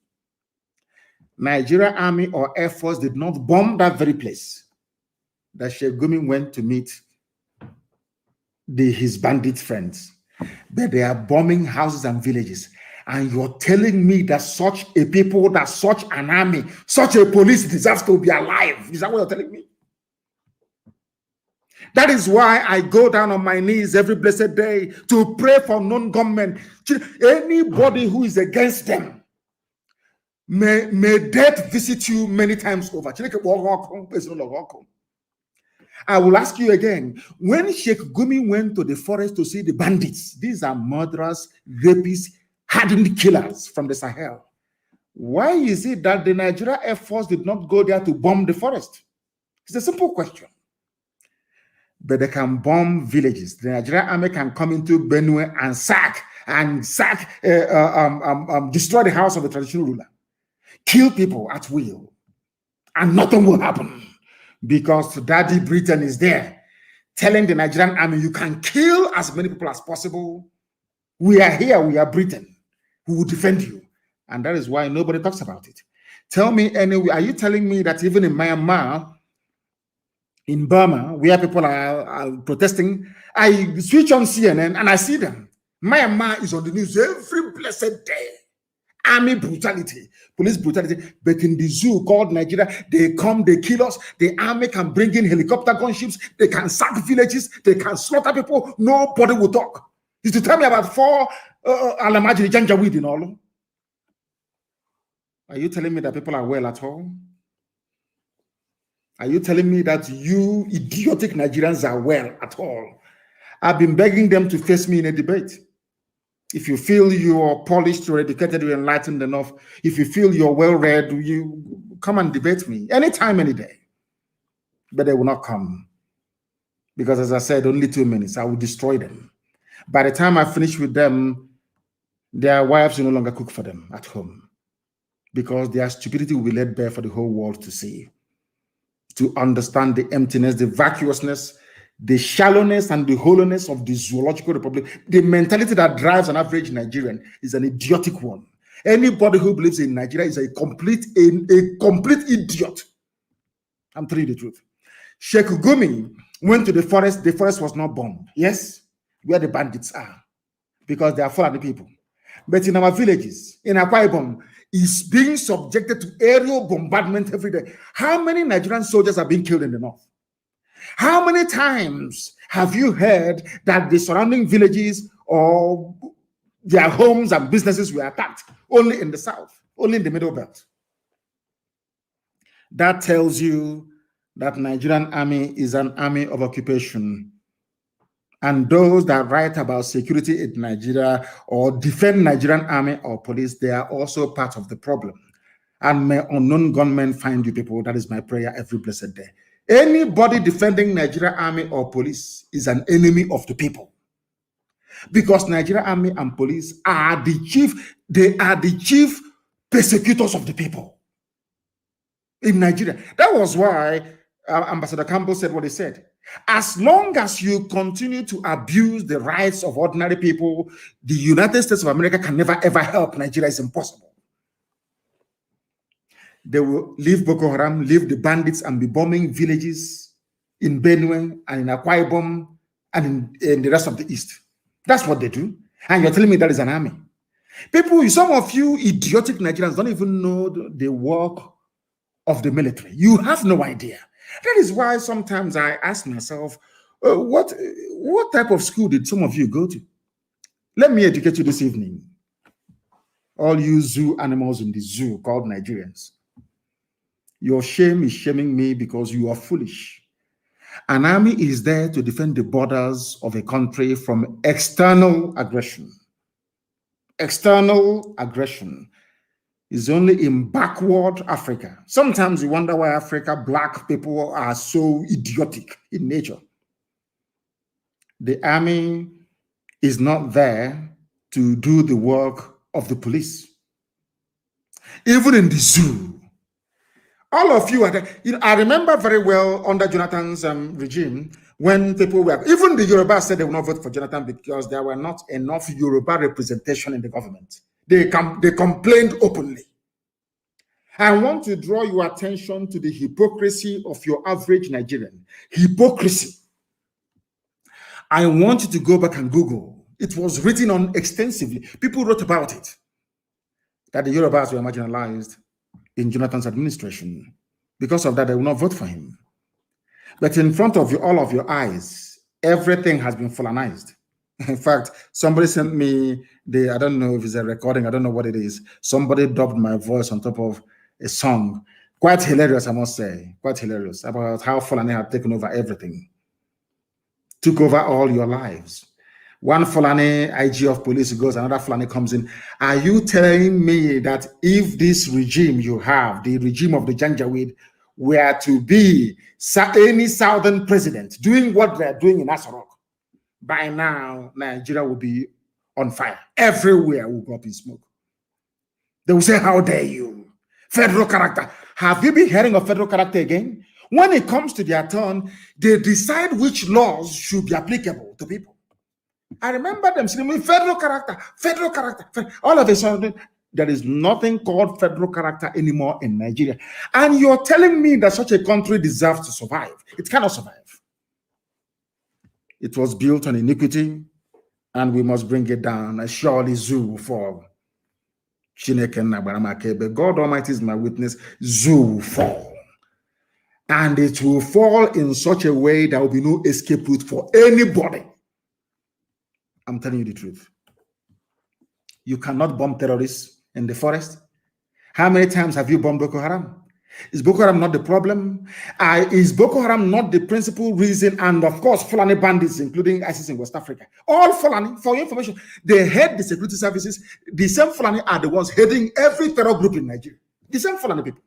Nigeria Army or Air Force did not bomb that very place that Sheikh Gumi went to meet his bandit friends. But they are bombing houses and villages. And you're telling me that such a people, that such an army, such a police deserves to be alive. Is that what you're telling me? That is why I go down on my knees every blessed day to pray for non-government. Anybody who is against them, may death visit you many times over. I will ask you again, when Sheikh Gumi went to the forest to see the bandits, these are murderers, rapists, hardened killers from the Sahel. Why is it that the Nigeria Air Force did not go there to bomb the forest? It's a simple question. But they can bomb villages. The Nigerian army can come into Benue and destroy the house of the traditional ruler, kill people at will, and nothing will happen because Daddy Britain is there telling the Nigerian army, you can kill as many people as possible. We are here, we are Britain. We will defend you. And that is why nobody talks about it. Tell me anyway, are you telling me that even in Myanmar, in Burma, where people are protesting, I switch on CNN and I see them. Myanmar is on the news every blessed day. army brutality, police brutality. But in the zoo called Nigeria, they come, they kill us. The army can bring in helicopter gunships. They can sack villages. They can slaughter people. Nobody will talk. Is to tell me about 4 Alamajiri Janjaweed in all. Are you telling me that people are well at all? Are you telling me that you idiotic Nigerians are well at all? I've been begging them to face me in a debate. If you feel you're polished, you're educated, you're enlightened enough, if you feel you're well-read, you come and debate me anytime, any day. But they will not come. Because as I said, only 2 minutes, I will destroy them. By the time I finish with them, their wives will no longer cook for them at home. Because their stupidity will be laid bare for the whole world to see. To understand the emptiness, the vacuousness, the shallowness and the hollowness of the zoological republic. The mentality that drives an average Nigerian is an idiotic one. Anybody who believes in Nigeria is a complete idiot. I'm telling you the truth. Sheikh Gumi went to the forest was not bombed. Yes, where the bandits are, because they are Fulani people. But in our villages, in Akwa Ibom, is being subjected to aerial bombardment every day. How many Nigerian soldiers are being killed in the north? How many times have you heard that the surrounding villages or their homes and businesses were attacked? Only in the south, only in the middle belt. That tells you that Nigerian army is an army of occupation. And those that write about security in Nigeria or defend Nigerian army or police, they are also part of the problem. And may unknown gunmen find you people. That is my prayer every blessed day. Anybody defending Nigerian army or police is an enemy of the people. Because Nigerian army and police are the chief persecutors of the people in Nigeria. That was why Ambassador Campbell said what he said. As long as you continue to abuse the rights of ordinary people, the United States of America can never ever help Nigeria. It's impossible. They will leave Boko Haram, leave the bandits, and be bombing villages in Benue and in Akwa Ibom and in the rest of the East. That's what they do. And you're telling me that is an army. People, some of you idiotic Nigerians don't even know the work of the military. You have no idea. That is why sometimes I ask myself, what type of school did some of you go to? Let me educate you this evening. All you zoo animals in the zoo called Nigerians. Your shame is shaming me because you are foolish. An army is there to defend the borders of a country from external aggression. External aggression is only in backward Africa. Sometimes you wonder why black people are so idiotic in nature. The army is not there to do the work of the police. Even in the zoo, all of you are there. I remember very well under Jonathan's regime, when people were, even the Yoruba said they will not vote for Jonathan because there were not enough Yoruba representation in the government. They complained openly. I want to draw your attention to the hypocrisy of your average Nigerian. Hypocrisy. I want you to go back and Google. It was written on extensively. People wrote about it, that the Yorubas were marginalized in Jonathan's administration. Because of that, they will not vote for him. But in front of you, all of your eyes, everything has been Fulanized. In fact, somebody sent me I don't know if it's a recording, I don't know what it is. Somebody dubbed my voice on top of a song. Quite hilarious, I must say. Quite hilarious about how Fulani have taken over everything. Took over all your lives. One Fulani IG of police goes, another Fulani comes in. Are you telling me that if this regime you have, the regime of the Janjaweed, were to be any southern president doing what they're doing in Asarok, by now, Nigeria will be on fire. Everywhere will go up in smoke. They will say, how dare you? Federal character. Have you been hearing of federal character again? When it comes to their turn, they decide which laws should be applicable to people. I remember them saying, federal character, federal character. All of a sudden, there is nothing called federal character anymore in Nigeria. And you're telling me that such a country deserves to survive. It cannot survive. It was built on iniquity, and we must bring it down. As surely zoo will fall. God Almighty is my witness, zoo will fall. And it will fall in such a way there will be no escape route for anybody. I'm telling you the truth. You cannot bomb terrorists in the forest. How many times have you bombed Boko Haram? Is Boko Haram not the problem? Is Boko Haram not the principal reason? And of course, Fulani bandits, including ISIS in West Africa. All Fulani, for your information, they head the security services. The same Fulani are the ones heading every terror group in Nigeria. The same Fulani people.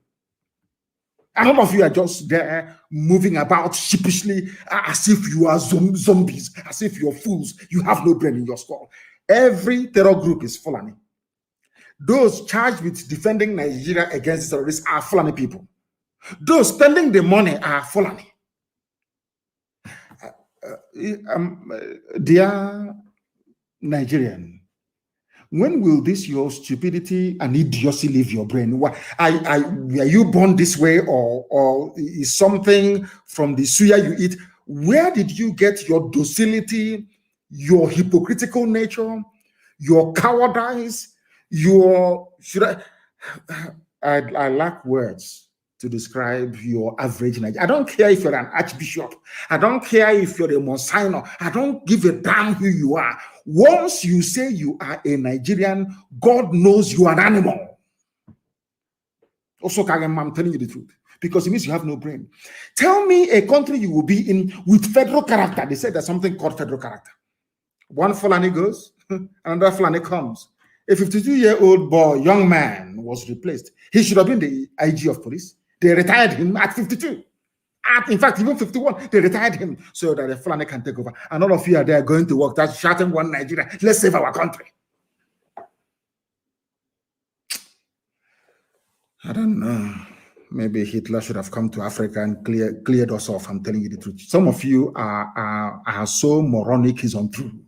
And all of you are just there moving about sheepishly as if you are zombies, as if you're fools. You have no brain in your skull. Every terror group is Fulani. Those charged with defending Nigeria against terrorists are Fulani people. Those spending the money are Fulani. Dear Nigerian, when will this your stupidity and idiocy leave your brain? Are you born this way, or is something from the suya you eat? Where did you get your docility, your hypocritical nature, your cowardice? I lack words to describe your average Nigerian. I don't care if you're an archbishop. I don't care if you're a Monsignor. I don't give a damn who you are. Once you say you are a Nigerian, God knows you are an animal. Also, I'm telling you the truth, because it means you have no brain. Tell me a country you will be in with federal character. They said there's something called federal character. One Fulani goes, another Fulani comes. A 52-year-old boy, young man, was replaced. He should have been the IG of police. They retired him at 52. In fact, even 51, they retired him so that the Fulani can take over. And all of you are there going to work, that's shouting one Nigeria. Let's save our country. I don't know. Maybe Hitler should have come to Africa and cleared us off. I'm telling you the truth. Some of you are so moronic, it's untrue.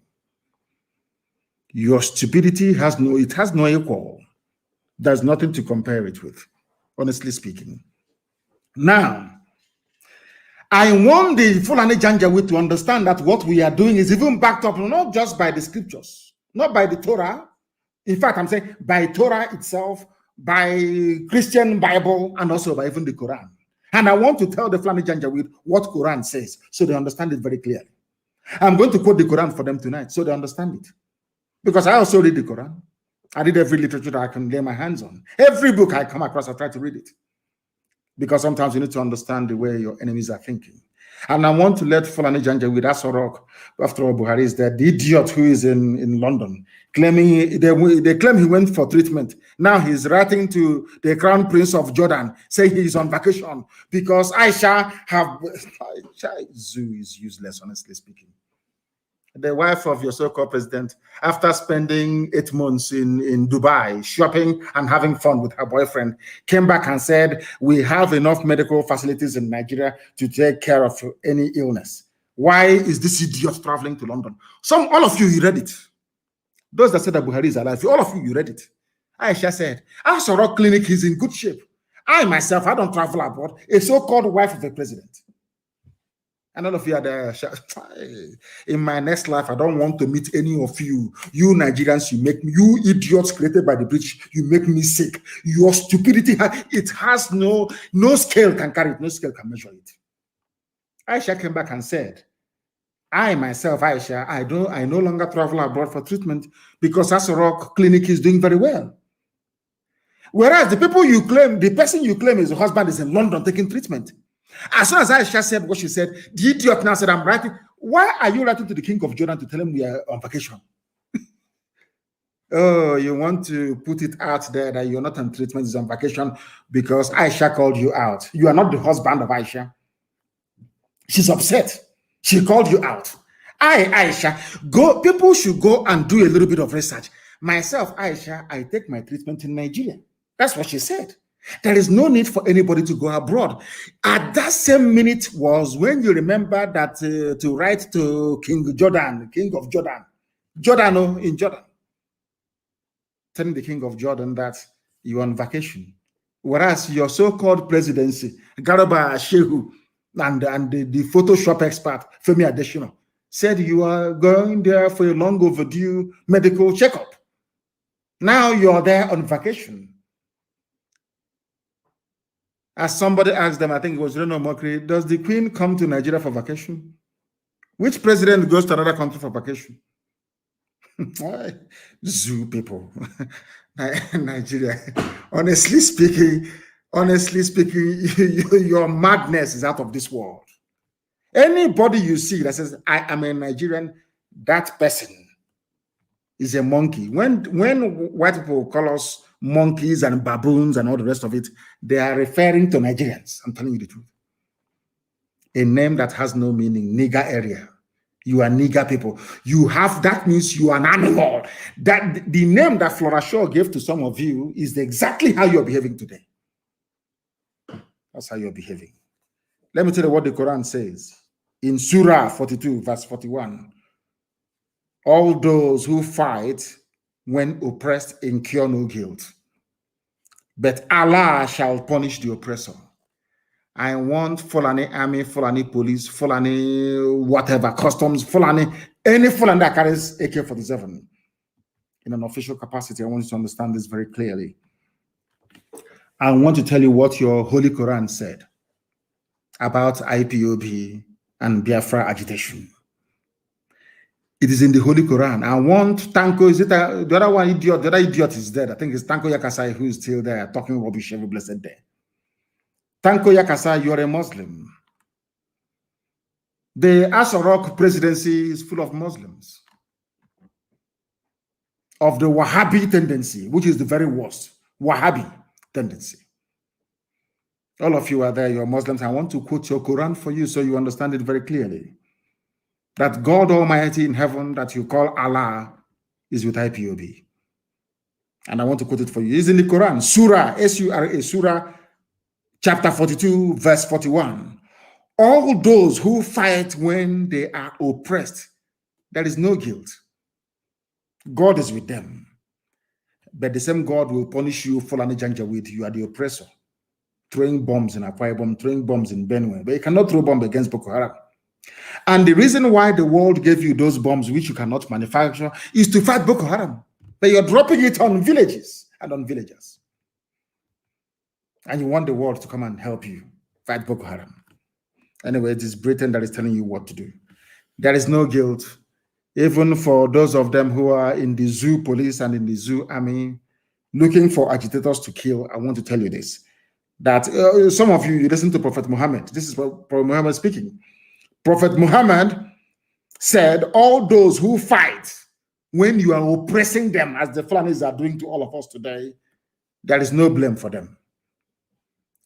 Your stupidity has no equal. There's nothing to compare it with, honestly speaking. Now, I want the Fulani Janjaweed to understand that what we are doing is even backed up not just by the scriptures, not by the Torah. In fact, I'm saying by Torah itself, by Christian Bible, and also by even the Quran. And I want to tell the Fulani Janjaweed what Quran says so they understand it very clearly. I'm going to quote the Quran for them tonight so they understand it. Because I also read the Quran. I read every literature that I can lay my hands on. Every book I come across, I try to read it. Because sometimes you need to understand the way your enemies are thinking. And I want to let Fulani Janjaweed, Asorok, after all, Buhari is there, the idiot who is in London, claiming they claim he went for treatment. Now he's writing to the Crown Prince of Jordan, saying he's on vacation because Aisha Zoo is useless, honestly speaking. The wife of your so-called president, after spending 8 months in Dubai, shopping and having fun with her boyfriend, came back and said, we have enough medical facilities in Nigeria to take care of any illness. Why is this idiot traveling to London? All of you read it. Those that said that Buhari is alive, all of you read it. Aisha said, Asorok Clinic is in good shape. I myself, I don't travel abroad, a so-called wife of the president. And all of you are there. In my next life, I don't want to meet any of you. You Nigerians, you idiots created by the British, you make me sick. Your stupidity, it has no scale can carry it, no scale can measure it. Aisha came back and said, I myself, Aisha, I no longer travel abroad for treatment because Asorok Clinic is doing very well. Whereas the person you claim is your husband is in London taking treatment. As soon as Aisha said what she said, the idiot now said, I'm writing. Why are you writing to the king of Jordan to tell him we are on vacation? Oh, you want to put it out there that you're not on treatment, is on vacation because Aisha called you out. You are not the husband of Aisha. She's upset. She called you out. Aisha, people should go and do a little bit of research. Myself, Aisha, I take my treatment in Nigeria. That's what she said. There is no need for anybody to go abroad. At that same minute was when you remember that to write to King of Jordan, in Jordan, telling the King of Jordan that you're on vacation. Whereas your so-called presidency, Garba Shehu, and the Photoshop expert, Femi Adesina, said you are going there for a long overdue medical checkup. Now you're there on vacation. As somebody asked them, I think it was Reno Mokri, does the Queen come to Nigeria for vacation? Which president goes to another country for vacation? Zoo people. Nigeria. Honestly speaking, your madness is out of this world. Anybody you see that says, I am a Nigerian, that person is a monkey. When white people call us monkeys and baboons and all the rest of it, they are referring to Nigerians. I'm telling you the truth. A name that has no meaning, nigger area. You are nigger people. You have, that means you are an animal. That the name that Flora Shaw gave to some of you is exactly how you're behaving today. That's how you're behaving. Let me tell you what the Quran says. In Surah 42, verse 41. All those who fight when oppressed incur no guilt, but Allah shall punish the oppressor. I want Fulani army, Fulani police, Fulani whatever, customs, Fulani, any Fulani that carries AK-47 in an official capacity. I want you to understand this very clearly. I want to tell you what your Holy Quran said about IPOB and Biafra agitation. It is in the Holy Quran. I want Tanko, is it the other one idiot? The other idiot is dead. I think it's Tanko Yakasai who is still there talking rubbish every blessed day. Tanko Yakasai, you're a Muslim. The Asarok presidency is full of Muslims. Of the Wahhabi tendency, which is the very worst. Wahhabi tendency. All of you are there, you're Muslims. I want to quote your Quran for you so you understand it very clearly. That God Almighty in heaven that you call Allah is with IPOB. And I want to quote it for you. It's in the Quran, Surah, S-U-R-A, Surah, chapter 42, verse 41. All those who fight when they are oppressed, there is no guilt. God is with them. But the same God will punish you, Fulani Janjaweed. You are the oppressor. Throwing bombs in Akwa Ibom, throwing bombs in Benue. But you cannot throw bombs against Boko Haram. And the reason why the world gave you those bombs which you cannot manufacture is to fight Boko Haram. But you're dropping it on villages and on villagers. And you want the world to come and help you fight Boko Haram. Anyway, it is Britain that is telling you what to do. There is no guilt, even for those of them who are in the zoo police and in the zoo army looking for agitators to kill. I want to tell you this, that some of you listen to Prophet Muhammad. This is Prophet Muhammad speaking. Prophet Muhammad said, all those who fight when you are oppressing them, as the Fulanis are doing to all of us today, there is no blame for them.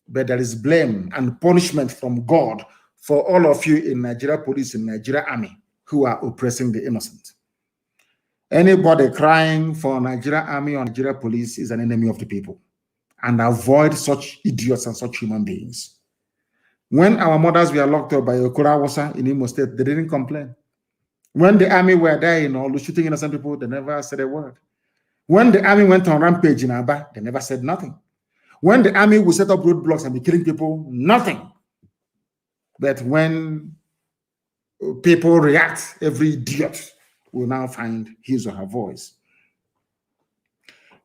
But there is blame and punishment from God for all of you in Nigeria police, in Nigeria army, who are oppressing the innocent. Anybody crying for Nigeria army or Nigeria police is an enemy of the people. And avoid such idiots and such human beings. When our mothers were locked up by Okura Wasa in Imo State, they didn't complain. When the army were there, shooting innocent people, they never said a word. When the army went on rampage in Aba, they never said nothing. When the army would set up roadblocks and be killing people, nothing. But when people react, every idiot will now find his or her voice.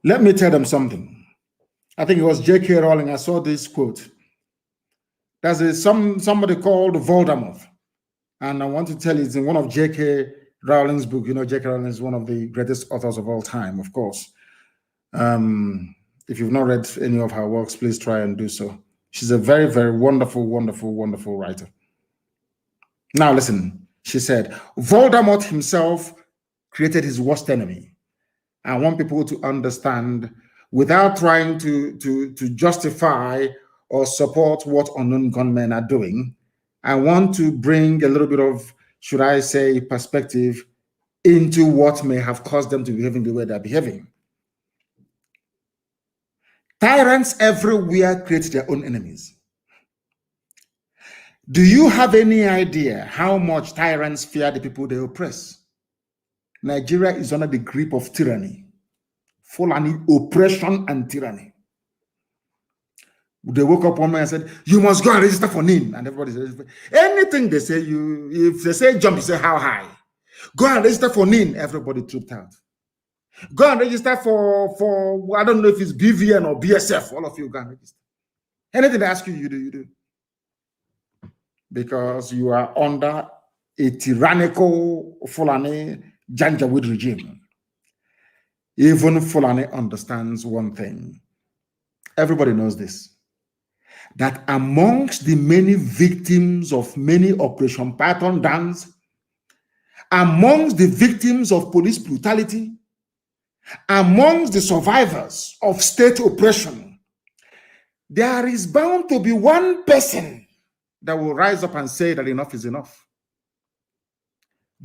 Let me tell them something. I think it was J.K. Rowling. I saw this quote. There's somebody called Voldemort. And I want to tell you, it's in one of J.K. Rowling's book. J.K. Rowling is one of the greatest authors of all time, of course. If you've not read any of her works, please try and do so. She's a very, very wonderful, wonderful, wonderful writer. Now listen, she said, Voldemort himself created his worst enemy. I want people to understand, without trying to justify or support what unknown gunmen are doing, I want to bring a little bit of, should I say, perspective into what may have caused them to behave in the way they're behaving. Tyrants everywhere create their own enemies. Do you have any idea how much tyrants fear the people they oppress? Nigeria is under the grip of tyranny, full oppression and tyranny. They woke up one man and said, you must go and register for NIN. And everybody says, anything they say, if they say jump, you say how high. Go and register for NIN. Everybody trooped out. Go and register for I don't know if it's BVN or BSF. All of you go and register. Anything they ask you, you do, you do. Because you are under a tyrannical Fulani Janjaweed regime. Even Fulani understands one thing. Everybody knows this. That amongst the many victims of many Operation Python dance, amongst the victims of police brutality, amongst the survivors of state oppression, there is bound to be one person that will rise up and say that enough is enough.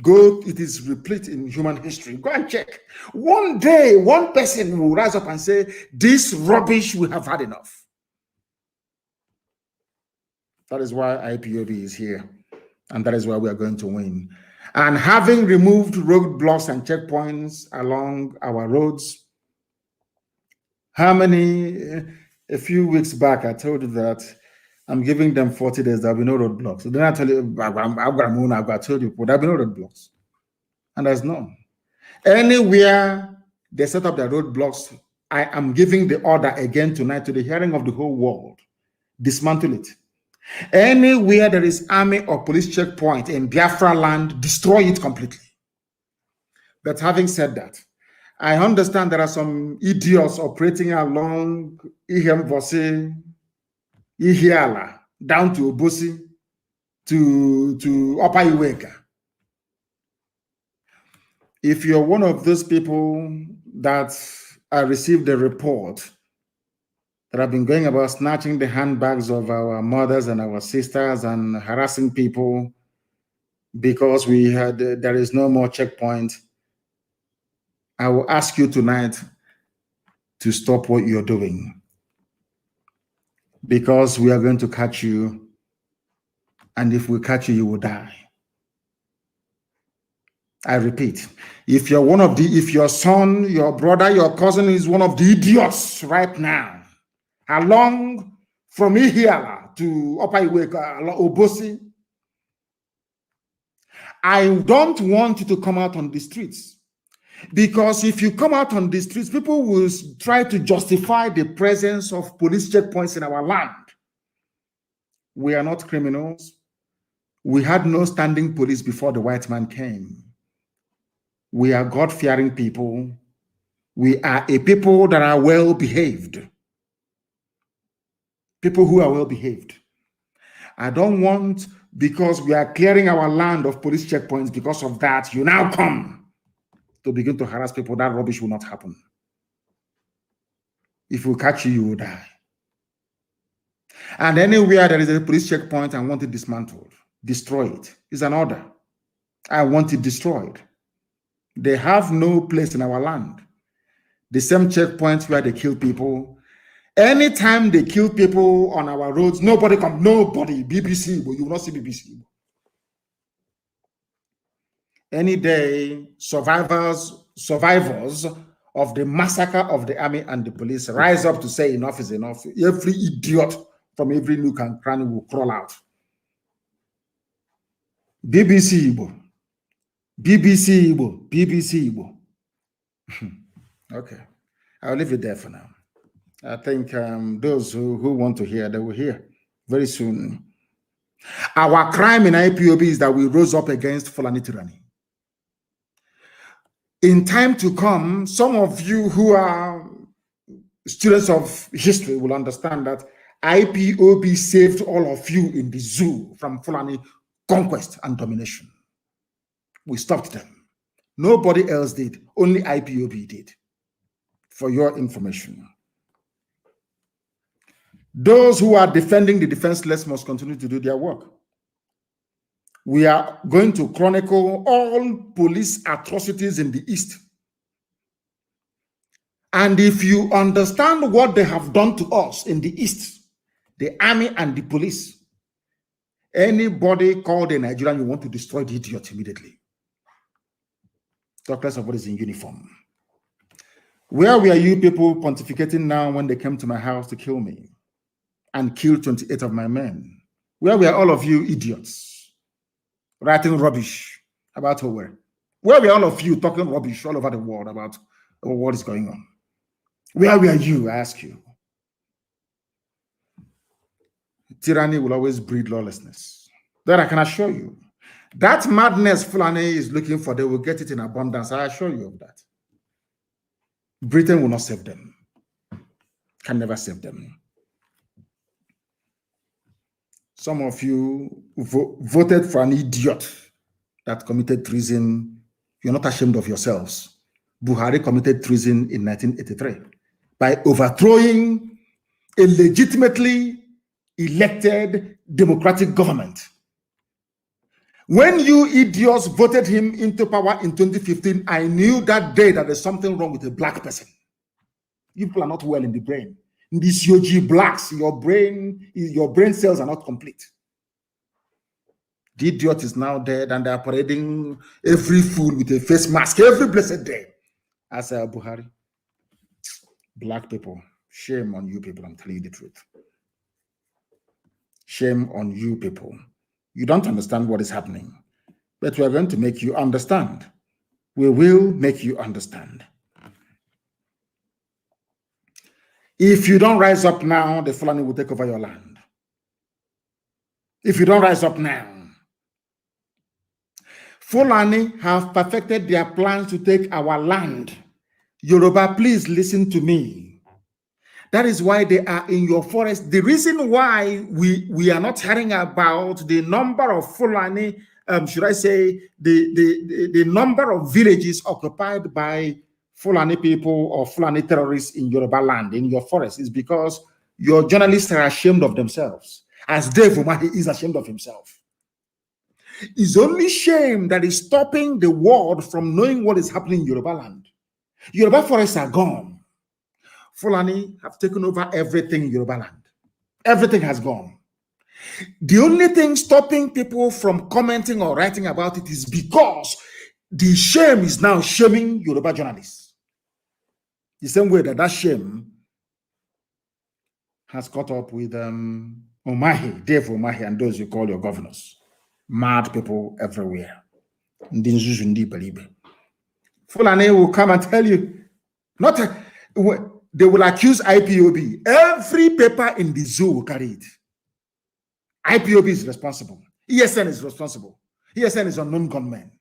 Go, it is replete in human history. Go and check. One day, one person will rise up and say, this rubbish, we have had enough. That is why IPOB is here. And that is why we are going to win. And having removed roadblocks and checkpoints along our roads, a few weeks back, I told you that I'm giving them 40 days, there'll be no roadblocks. So then I tell you, I told you, there'll be no roadblocks. And there's none. Anywhere they set up their roadblocks, I am giving the order again tonight to the hearing of the whole world. Dismantle it. Anywhere there is army or police checkpoint in Biafra land, destroy it completely. But having said that, I understand there are some idiots operating along Ihemvose, Ihiala, down to Obosi, to Upper Iweka. If you're one of those people that I received a report that have been going about snatching the handbags of our mothers and our sisters and harassing people because there is no more checkpoint, I will ask you tonight to stop what you're doing, because we are going to catch you, and if we catch you, you will die. I repeat, if your son, your brother, your cousin is one of the idiots right now, along from Ihiala to Upper Iweka, Obosi, I don't want you to come out on the streets. Because if you come out on the streets, people will try to justify the presence of police checkpoints in our land. We are not criminals. We had no standing police before the white man came. We are God-fearing people. We are a people that are well-behaved. People who are well-behaved. I don't want, because we are clearing our land of police checkpoints, because of that, you now come to begin to harass people. That rubbish will not happen. If we catch you, you will die. And anywhere there is a police checkpoint, I want it dismantled. Destroy it. It's an order. I want it destroyed. They have no place in our land. The same checkpoints where they kill people. Anytime they kill people on our roads, nobody come. Nobody. BBC, but you will not see BBC. Any day, survivors of the massacre of the army and the police rise up to say enough is enough. Every idiot from every nook and cranny will crawl out. BBC Igbo. BBC Igbo. BBC Igbo. Okay. I'll leave it there for now. I think those who want to hear, they will hear very soon. Our crime in IPOB is that we rose up against Fulani tyranny. In time to come, some of you who are students of history will understand that IPOB saved all of you in the zoo from Fulani conquest and domination. We stopped them. Nobody else did. Only IPOB did. For your information. Those who are defending the defenseless must continue to do their work. We are going to chronicle all police atrocities in the East. And if you understand what they have done to us in the East, the army and the police, anybody called a Nigerian, you want to destroy the idiot immediately. Talk less of what is in uniform. Where were you people pontificating now when they came to my house to kill me and kill 28 of my men? Where were all of you idiots? Writing rubbish about Owerri. Where were all of you talking rubbish all over the world about what is going on? Where were you, I ask you? Tyranny will always breed lawlessness. That I can assure you. That madness Fulani is looking for, they will get it in abundance. I assure you of that. Britain will not save them. Can never save them. Some of you voted for an idiot that committed treason. You're not ashamed of yourselves. Buhari committed treason in 1983 by overthrowing a legitimately elected democratic government. When you idiots voted him into power in 2015, I knew that day that there's something wrong with a black person. You people are not well in the brain. These UG blacks, your brain cells are not complete. The idiot is now dead, and they are parading every fool with a face mask every blessed day. As Buhari. Black people, shame on you people, I'm telling you the truth. Shame on you people. You don't understand what is happening, but we are going to make you understand. We will make you understand. If you don't rise up now, the Fulani will take over your land. If you don't rise up now, Fulani have perfected their plans to take our land. Yoruba, please listen to me. That is why they are in your forest. The reason why we are not hearing about the number of Fulani, should I say, the number of villages occupied by Fulani people or Fulani terrorists in Yoruba land, in your forest, is because your journalists are ashamed of themselves, as Dave Umahi is ashamed of himself. It's only shame that is stopping the world from knowing what is happening in Yoruba land. Yoruba forests are gone. Fulani have taken over everything in Yoruba land. Everything has gone. The only thing stopping people from commenting or writing about it is because the shame is now shaming Yoruba journalists. The same way that shame has caught up with Umahi, Dave Umahi, and those you call your governors. Mad people everywhere. Fulani will come and tell you, they will accuse IPOB. Every paper in the zoo will carry it. IPOB is responsible. ESN is responsible. ESN is unknown gunmen.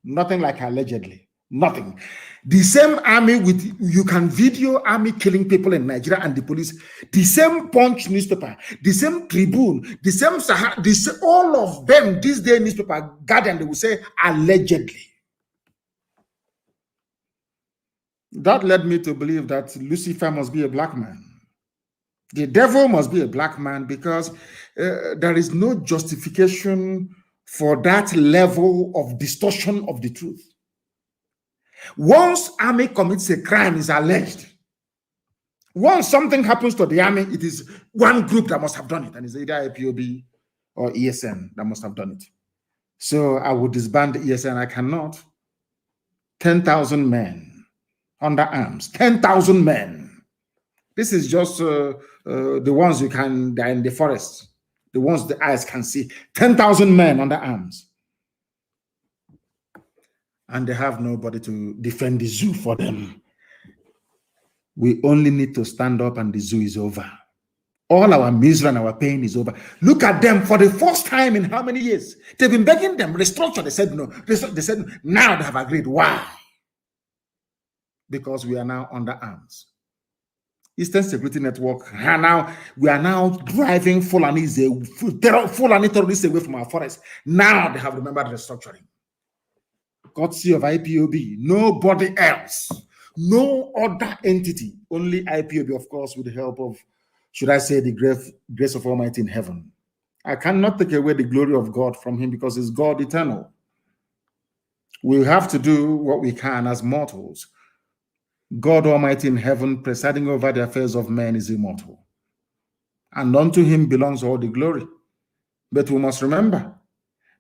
Nothing like allegedly. Nothing. The same army you can video army killing people in Nigeria and the police. The same Punch newspaper, the same Tribune, the same Sahara, all of them, this day newspaper, Guardian, they will say allegedly. That led me to believe that Lucifer must be a black man. The devil must be a black man because there is no justification for that level of distortion of the truth. Once army commits a crime, is alleged. Once something happens to the army, it is one group that must have done it, and it's either IPOB or ESN that must have done it. So I would disband the ESN. I cannot. 10,000 men under arms. 10,000 men. This is just the ones you can, they're in the forest. The ones the eyes can see. 10,000 men under arms. And they have nobody to defend the zoo for them. We only need to stand up and the zoo is over. All our misery and our pain is over. Look at them for the first time in how many years? They've been begging them, restructure. They said no. They said now they have agreed. Why? Because we are now under arms. Eastern Security Network, we are now driving Fulani terrorists away from our forest. Now they have remembered restructuring. Courtesy of IPOB, nobody else, no other entity, only IPOB, of course, with the help of, should I say, the grace of Almighty in heaven. I cannot take away the glory of God from him because it's God eternal. We have to do what we can as mortals. God Almighty in heaven, presiding over the affairs of men, is immortal. And unto him belongs all the glory. But we must remember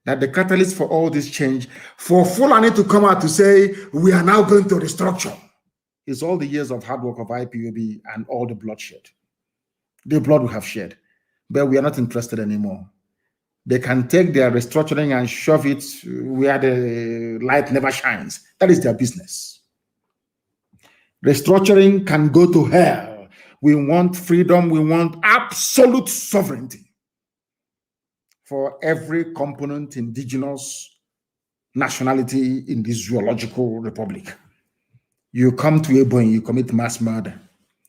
that the catalyst for all this change, for Fulani to come out to say, we are now going to restructure, is all the years of hard work of IPOB and all the bloodshed. The blood we have shed. But we are not interested anymore. They can take their restructuring and shove it where the light never shines. That is their business. Restructuring can go to hell. We want freedom. We want absolute sovereignty for every component indigenous nationality in this zoological republic. You come to Ebonyi, you commit mass murder.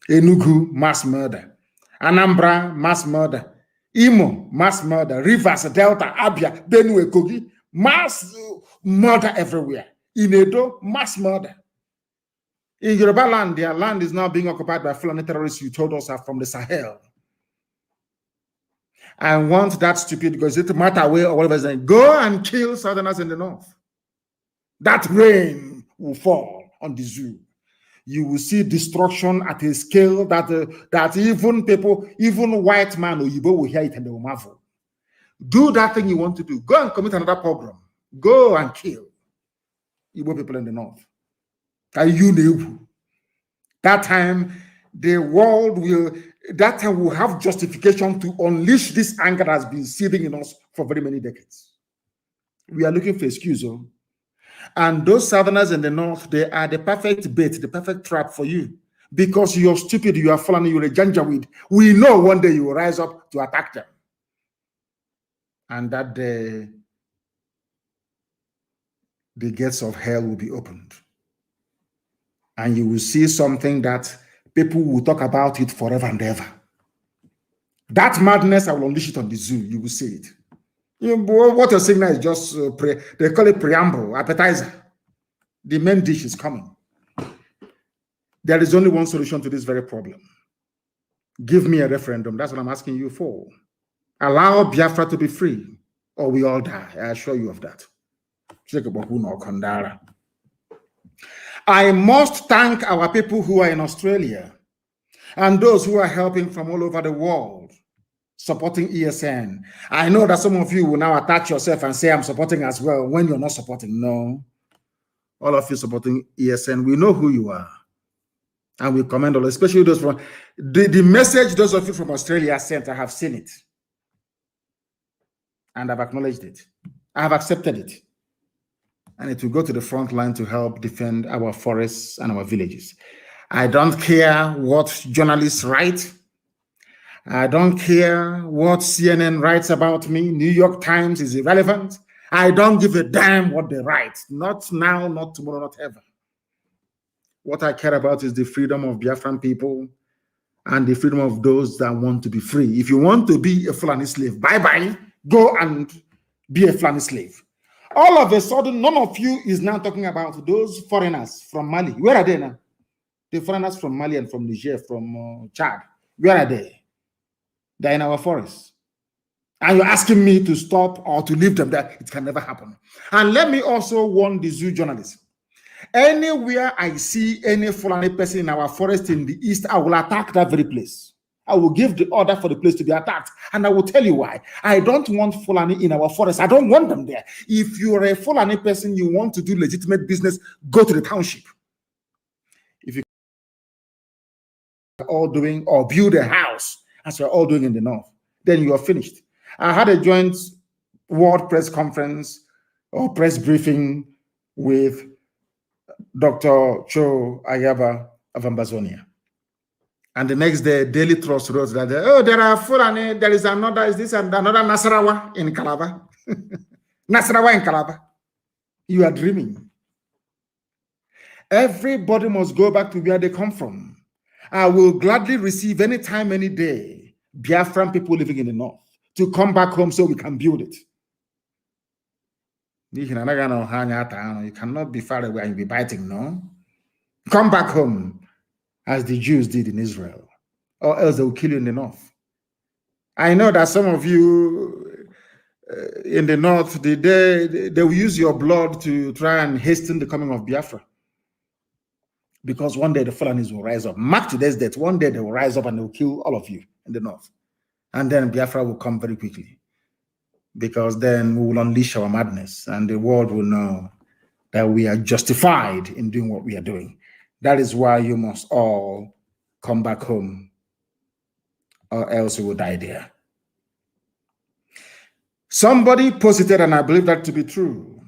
Enugu, mass murder. Anambra, mass murder. Imo, mass murder. Rivers, Delta, Abia, Benue, Kogi, mass murder everywhere. In Edo, mass murder. In Yoruba land, their land is now being occupied by Fulani terrorists you told us are from the Sahel. I want that stupid, because it matter where or whatever, saying, go and kill Southerners in the north. That rain will fall on the zoo. You will see destruction at a scale that even people, even white man or Yibo will hear it and they will marvel. Do that thing you want to do. Go and commit another pogrom. Go and kill Igbo people in the north. That time, the world will have justification to unleash this anger that has been seething in us for very many decades. We are looking for excuse. And those Southerners in the north, they are the perfect bait, the perfect trap for you. Because you're stupid, you are fallen, you're a janjaweed. We know one day you will rise up to attack them. And that day, the gates of hell will be opened. And you will see something that people will talk about it forever and ever. That madness, I will unleash it on the zoo. You will see it. What you're saying now is just, they call it preamble, appetizer. The main dish is coming. There is only one solution to this very problem. Give me a referendum. That's what I'm asking you for. Allow Biafra to be free, or we all die. I assure you of that. I must thank our people who are in Australia and those who are helping from all over the world, supporting ESN. I know that some of you will now attach yourself and say, I'm supporting as well, when you're not supporting. No. All of you supporting ESN, we know who you are. And we commend all, especially those from the message those of you from Australia sent. I have seen it. And I've acknowledged it. I have accepted it. And it will go to the front line to help defend our forests and our villages. I don't care what journalists write. I don't care what CNN writes about me. New York Times is irrelevant. I don't give a damn what they write. Not now, not tomorrow, not ever. What I care about is the freedom of Biafran people and the freedom of those that want to be free. If you want to be a Fulani slave, bye-bye. Go and be a Fulani slave. All of a sudden, none of you is now talking about those foreigners from Mali. Where are they now? The foreigners from Mali and from Niger, from Chad. Where are they? They're in our forests. And you're asking me to stop or to leave them there. It can never happen. And let me also warn the zoo journalists. Anywhere I see any Fulani person in our forest in the east, I will attack that very place. I will give the order for the place to be attacked. And I will tell you why. I don't want Fulani in our forest. I don't want them there. If you're a Fulani person, you want to do legitimate business, go to the township. If you are all doing or build a house, as we're all doing in the north, then you are finished. I had a joint world press conference or press briefing with Dr. Cho Ayaba of Ambazonia. And the next day, Daily Trust wrote that, oh, there are Fulani, there is another, is this and another Nasarawa in Calabar. Nasarawa in Calabar. You are dreaming. Everybody must go back to where they come from. I will gladly receive any time, any day, Biafran people living in the north to come back home so we can build it. You cannot be far away and be biting, no? Come back home, as the Jews did in Israel, or else they will kill you in the north. I know that some of you in the north, they will use your blood to try and hasten the coming of Biafra. Because one day the Fulanis will rise up. Mark today's date, one day they will rise up and they will kill all of you in the north. And then Biafra will come very quickly. Because then we will unleash our madness and the world will know that we are justified in doing what we are doing. That is why you must all come back home, or else you will die there. Somebody posted, and I believe that to be true,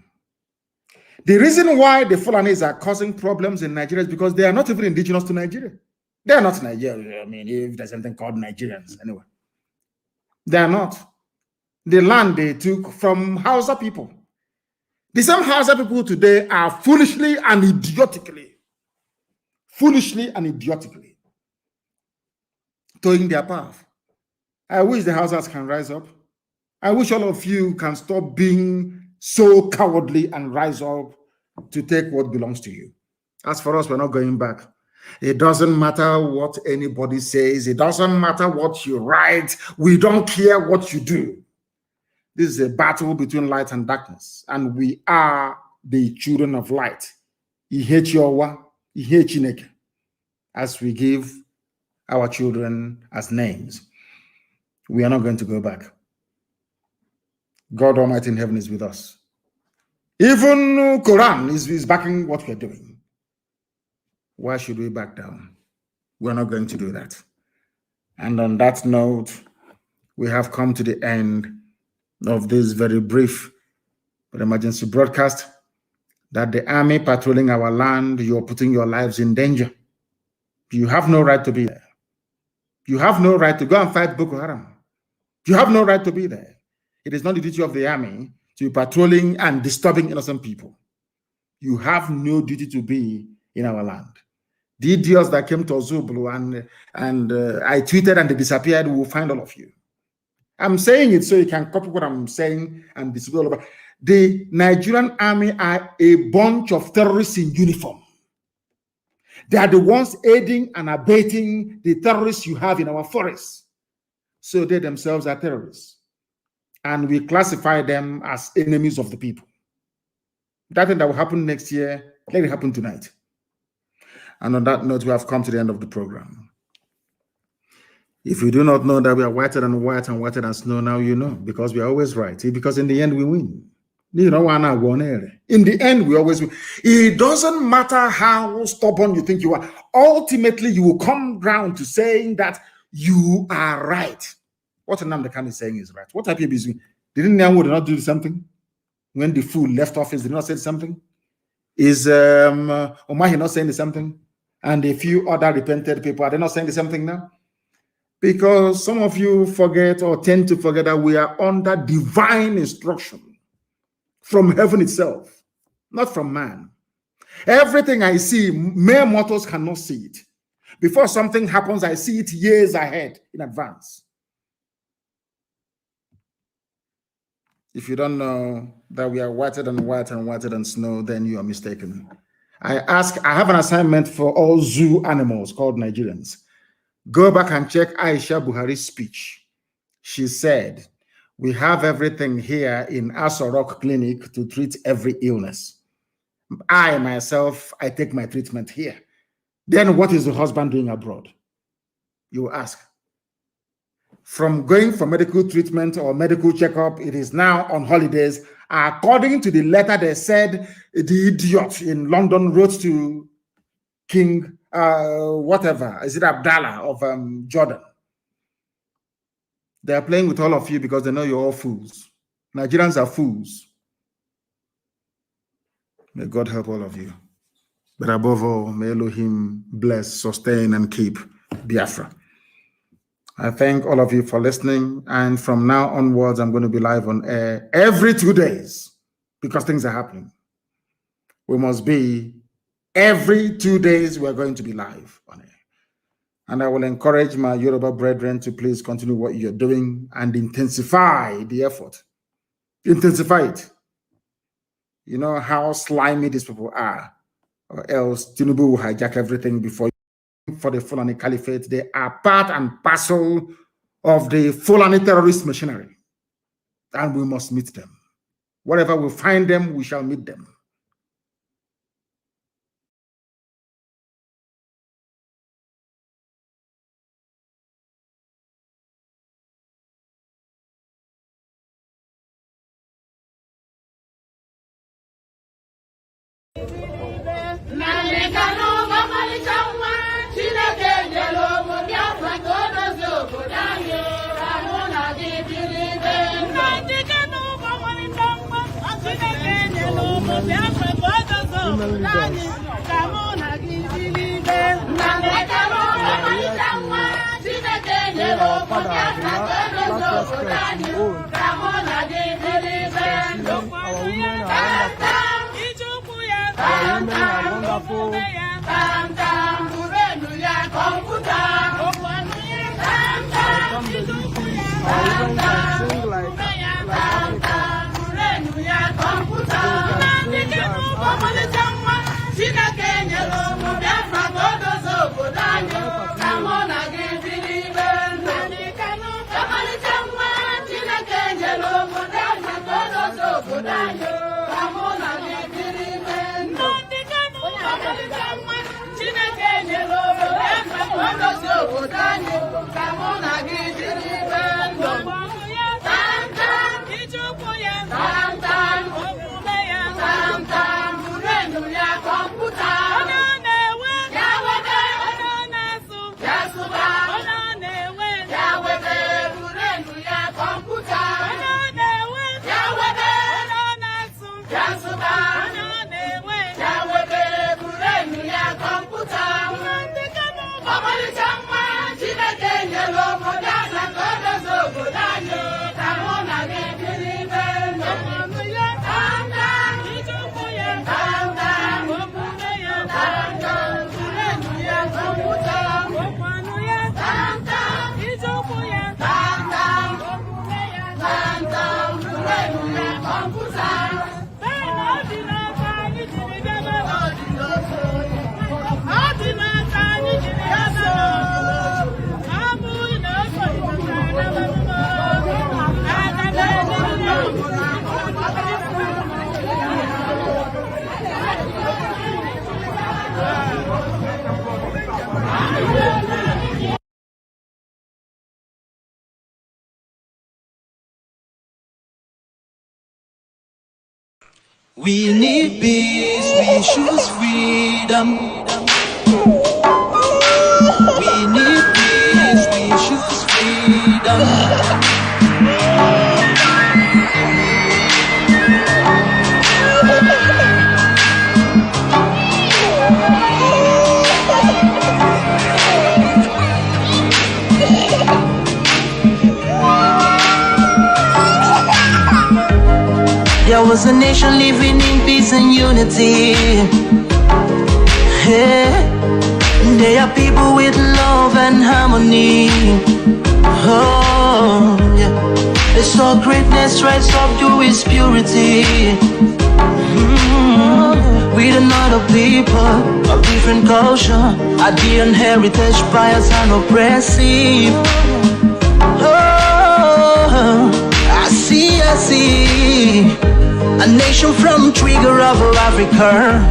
The reason why the Fulanis are causing problems in Nigeria is because they are not even indigenous to Nigeria. They are not Nigerians. I mean, if there's something called Nigerians, anyway. They are not. The land they took from Hausa people. The same Hausa people today are foolishly and idiotically towing their path. I wish the Hausas can rise up. I wish all of you can stop being so cowardly and rise up to take what belongs to you. As for us, we're not going back. It doesn't matter what anybody says. It doesn't matter what you write. We don't care what you do. This is a battle between light and darkness, and we are the children of light. As we give our children as names, we are not going to go back. God Almighty in heaven is with us. Even Quran is backing what we're doing. Why should we back down? We're not going to do that. And on that note, we have come to the end of this very brief but emergency broadcast that the army patrolling our land, you're putting your lives in danger. You have no right to be there. You have no right to go and fight Boko Haram. You have no right to be there. It is not the duty of the army to be patrolling and disturbing innocent people. You have no duty to be in our land. The idiots that came to Ozubulu and I tweeted and they disappeared, we will find all of you. I'm saying it so you can copy what I'm saying and distribute all over. The Nigerian army are a bunch of terrorists in uniform. They are the ones aiding and abating the terrorists you have in our forests. So they themselves are terrorists. And we classify them as enemies of the people. That thing that will happen next year, let it happen tonight. And on that note, we have come to the end of the program. If you do not know that we are whiter than white and whiter than snow, now you know, because we are always right. Because in the end, we win. In the end, we always win. It doesn't matter how stubborn you think you are. Ultimately, you will come round to saying that you are right. What Nnamdi Kanu is saying is right. What type of is doing? Didn't Nyanwo not do something? When the fool left office, did not say something? Is Omahi not saying something? And a few other repented people, are they not saying the same thing now? Because some of you forget or tend to forget that we are under divine instruction from heaven itself, not from man. Everything I see, mere mortals cannot see it. Before something happens, I see it years ahead in advance. If you don't know that we are whiter than white and whiter than snow, then you are mistaken. I have an assignment for all zoo animals called Nigerians. Go back and check Aisha Buhari's speech. She said, we have everything here in Aso Rock Clinic to treat every illness. I myself, I take my treatment here. Then what is the husband doing abroad? You ask. From going for medical treatment or medical checkup, it is now on holidays. According to the letter they said, the idiot in London wrote to King, whatever, is it Abdallah of Jordan? They are playing with all of you because they know you're all fools. Nigerians are fools. May God help all of you. But above all, may Elohim bless, sustain, and keep Biafra. I thank all of you for listening. And from now onwards, I'm going to be live on air every 2 days because things are happening. We must be every 2 days, we're going to be live on air. And I will encourage my Yoruba brethren to please continue what you're doing and intensify the effort. Intensify it. You know how slimy these people are, or else Tinubu will hijack everything before for the Fulani Caliphate. They are part and parcel of the Fulani terrorist machinery. And we must meet them. Wherever we find them, we shall meet them. Biafra women leaders. Our father, the last respect we own. Our women are wonderful. Our women are wonderful. We need peace, we choose freedom. We need peace, we choose freedom. There was a nation living in peace and unity. Yeah. They are people with love and harmony. Oh, yeah. They saw greatness rise up to its purity. With another people of different culture, our dear heritage bias and oppressive. Oh, I see. A nation from trigger of Africa,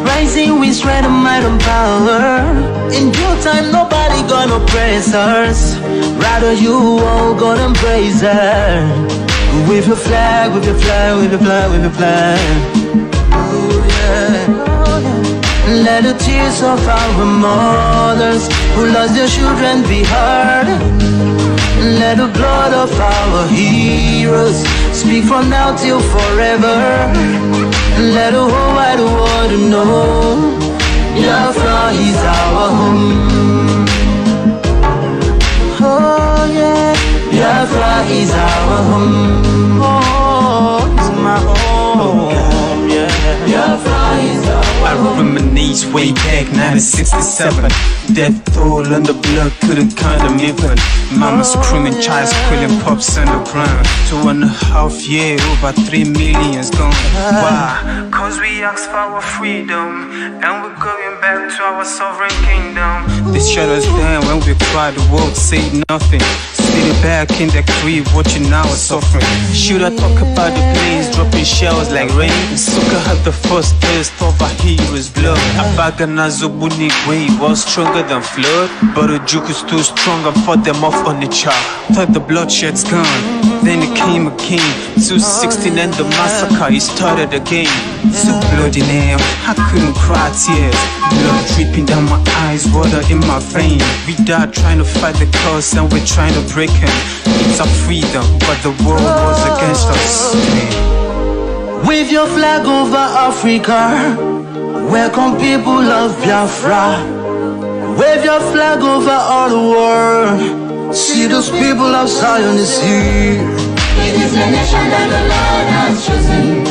rising with strength and might and power. In due time, nobody gonna praise us. Rather, you all gonna embrace her. With your flag, with your flag, with your flag, with your flag. Oh yeah. Let the tears of our mothers who lost their children be heard. Let the blood of our heroes speak from now till forever. Let the whole wide world know Biafra is our home. Oh yeah, Biafra is our home. Oh, it's my home. Yeah, Biafra is our home. I reminisce way back 1967. Death toll and the blood couldn't count them even. Mama screaming, child squealing, pops on the ground. 2.5 years, over 3 million's gone. Why? Cause we asked for our freedom, and we're going back to our sovereign kingdom. They shut us down when we cried, the world said nothing. Sitting back in the crib, watching our suffering. Should I talk about the planes dropping shells like rain? Suka had the first taste of our heroes' blood. Abagana Zobuni Way was stronger than flood, but the juke is too strong and fought them off on the chart. Thought the bloodshed's gone, then it came again. 216 and the massacre, it started again. So bloody nail, I couldn't cry tears. Blood dripping down my eyes, water in my vein. We died trying to fight the cause and we're trying to break him. It's our freedom, but the world was against us. Wave your flag over Africa. Welcome people of Biafra. Wave your flag over all the world. See those people of Zion is here. It is the nation that the Lord has chosen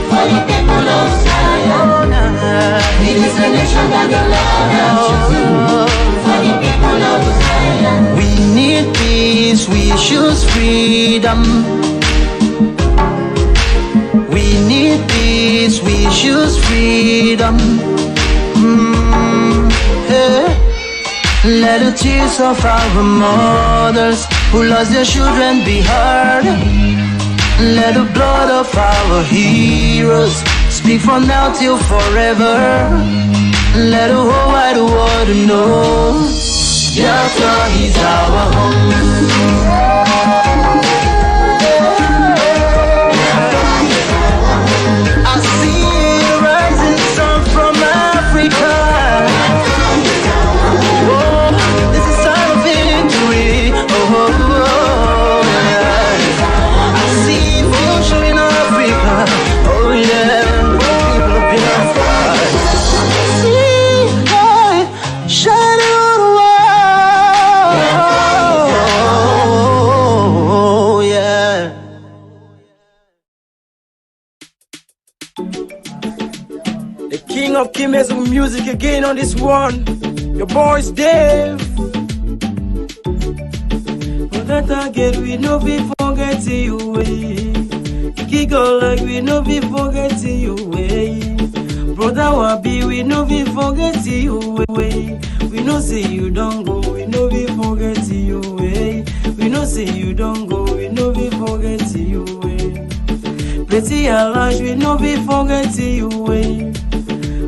for the people of Zion. It is the nation that the Lord has chosen for the people of Zion. We need peace, we choose freedom. We need peace, we choose freedom. Hey. Let the tears of our mothers who lost their children be heard. Let the blood of our heroes speak from now till forever. Let the whole wide world know Biafra is our home. I see the rising sun from Africa. Oh, this is time of victory. Oh, yeah. I see evolution in Africa. Oh, yeah. People of Biafra. See light shining on the world. Oh, yeah. The king of kings of music again on this one. Your boy's Dave. But that again we no be forgetting you way. Kick out like we no be forgetting you way. Brother Wabi we no be forgetting you way. We no say you don't go, we no be forgetting you way. We no say you don't go, we no be forgetting you way. Plenty large we no be forgetting you way.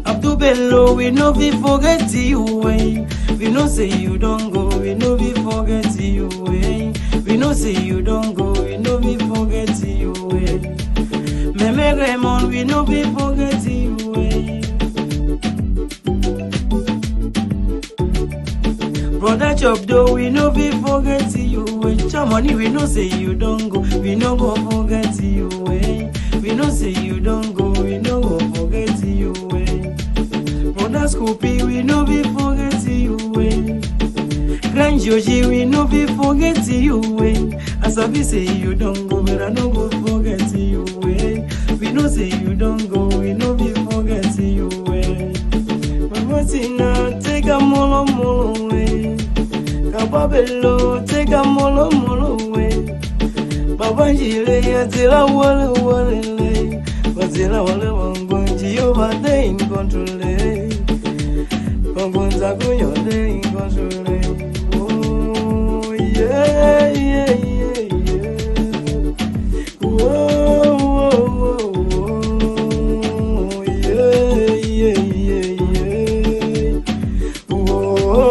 Abdul Bello, we no be forgetting you way. We no say you don't go, we no be forgetting you way. We no say you don't go, we no be forgetting you way. Meme Raymond, we no be forgetting you way. Brother Chop Dough, we no be forgetting you way. Chamani, we no say you don't go, we no go forgetting you way. We no say you don't go, we no go forgetting you way. Brother Scoopy, we no be forgetting you way. Grand Joji, we no be forgetting you way. As I be say you don't go, but I no go forgetting you way. We no say you don't go, we no be forgetting you way. But what's in now, take a molo way. Kababelo, take a molo way. Babanjile, Yazila wale. Wazila wale wangonji, Jehovah they in control. Kongonza kunyo they in control. Oh yeah. Oh yeah. Oh.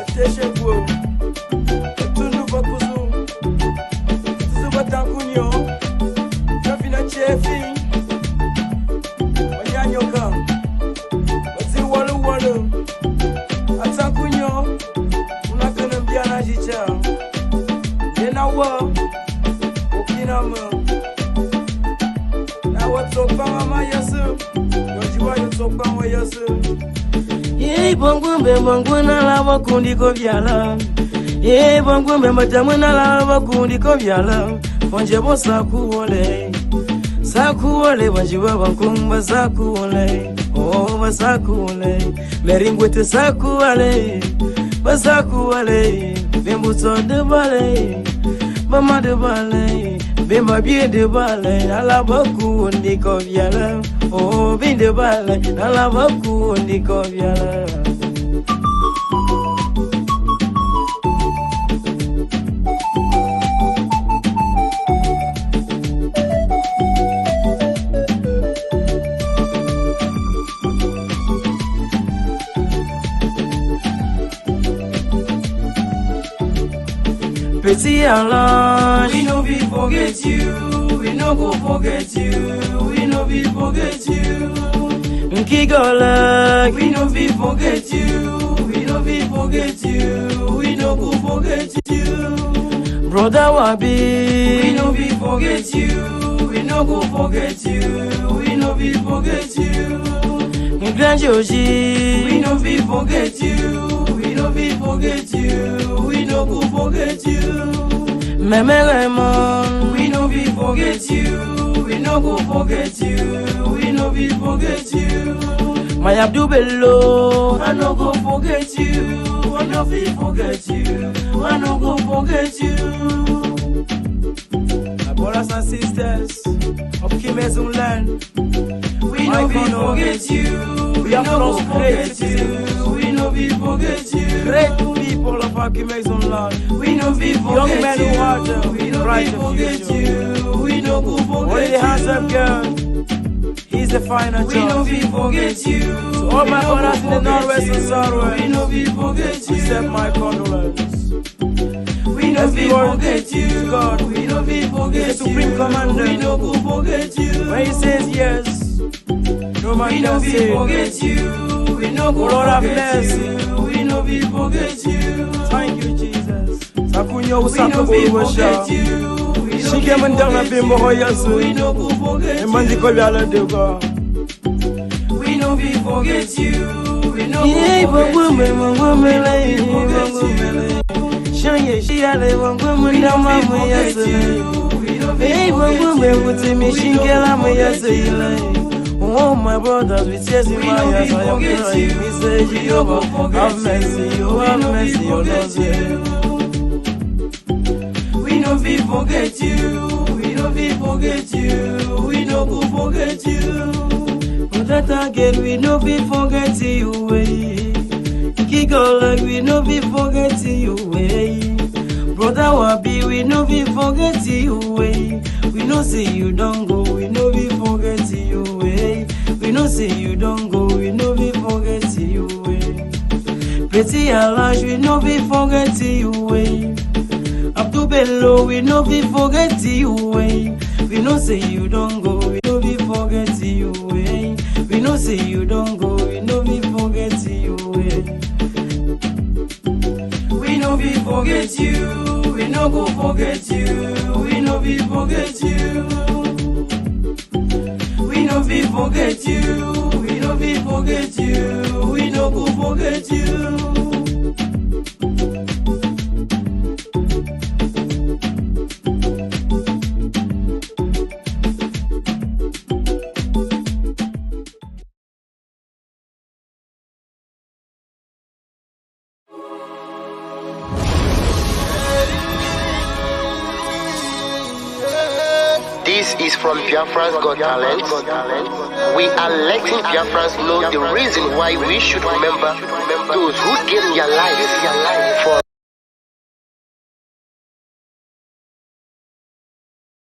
Attention, bro. Tunu bakuzu. Takunyo, Jafina Chefi, Wanyanyoka, Mazi Walu, Atakunyo, Unakana Biana Jicha, Yenawa, Okinama, now what's up, Mama Yasu, Yojiwa Yotopama Yasu. Ye Bonguna Lava Kundiko Viala, Ye Bongumbe Matamuna Lava Kundiko Viala. Wanjebo sakuole, wanjiwa wankumba sakuole, oh basakuole, meringwete sakuole, basakuole, bimbuto de bale, mama de bale, bimba bien de bale, alabaku ndiko viala, oh bin de bale, alabaku ndiko viala. Petit Allah, we no be forget you, we no go forget you, we no be forget you. Nkigola, we no be forget you, we no be forget you, we no go forget you. Brother Wabi, we no be forget you, we no go forget you, we no be forget you. Grand Joji, we no be forget you, we no be forget you, we no go forget you. Meme Raymond, we no be forget you, we no go forget you, we no be forget you. My Abdul Bello, I no go forget you, I no be forget you, I no go forget you. My brothers and sisters of Kimezun land, we no be forget you, we no forget you, we no be forget you. Great people of our Kimezun land, we no be forget you. Young men who are there, we no be forget you, we no go forget you. Only the handsome girl, he's the final choice. We no be forget you. So all my brothers in the Northwest and Southwest, we no be forget you. Accept my condolence. We no be forget you, God. We no be forget you. The Supreme Commander, we no go forget you. When he says yes, no man can say forget you. We no go forget you. We no be forget you. Thank you, Jesus. Sakunyo usaka bolwasha. She came and down a bimbo hoyasu. We no go forget you. Mandi kobyala dego. We no be forget you. We no go forget you. Shanye she ale wangwe ndama muyase. Hey wangwe mutimi shingela muyase ile. Oh my brothers, we tears in my eyes, I am crying. We say Jehovah, have mercy, oh have mercy on us. We no be forget you, we no be forget you, we no go forget you. But that again, we no be forget you, way. Kick like we no be forget you, way. Brother Wabi, we no be forget you, way. We no say you don't go, we no be forget you, way. We no say you don't go, we no be forget you, way. Pretty Alash, we no be forget you, way. Abdul Bello, we no be forget you, way. We no say you don't go, we no be forget you, way. We no say you don't go, we no be forget you, way. We no be forget you, we no go forget you, we no be forget you. We no be forget you, we no be forget you, we no go forget you. This is from Biafra's Got Talent. We are letting Biafrans know the reason why we should remember those who gave their lives for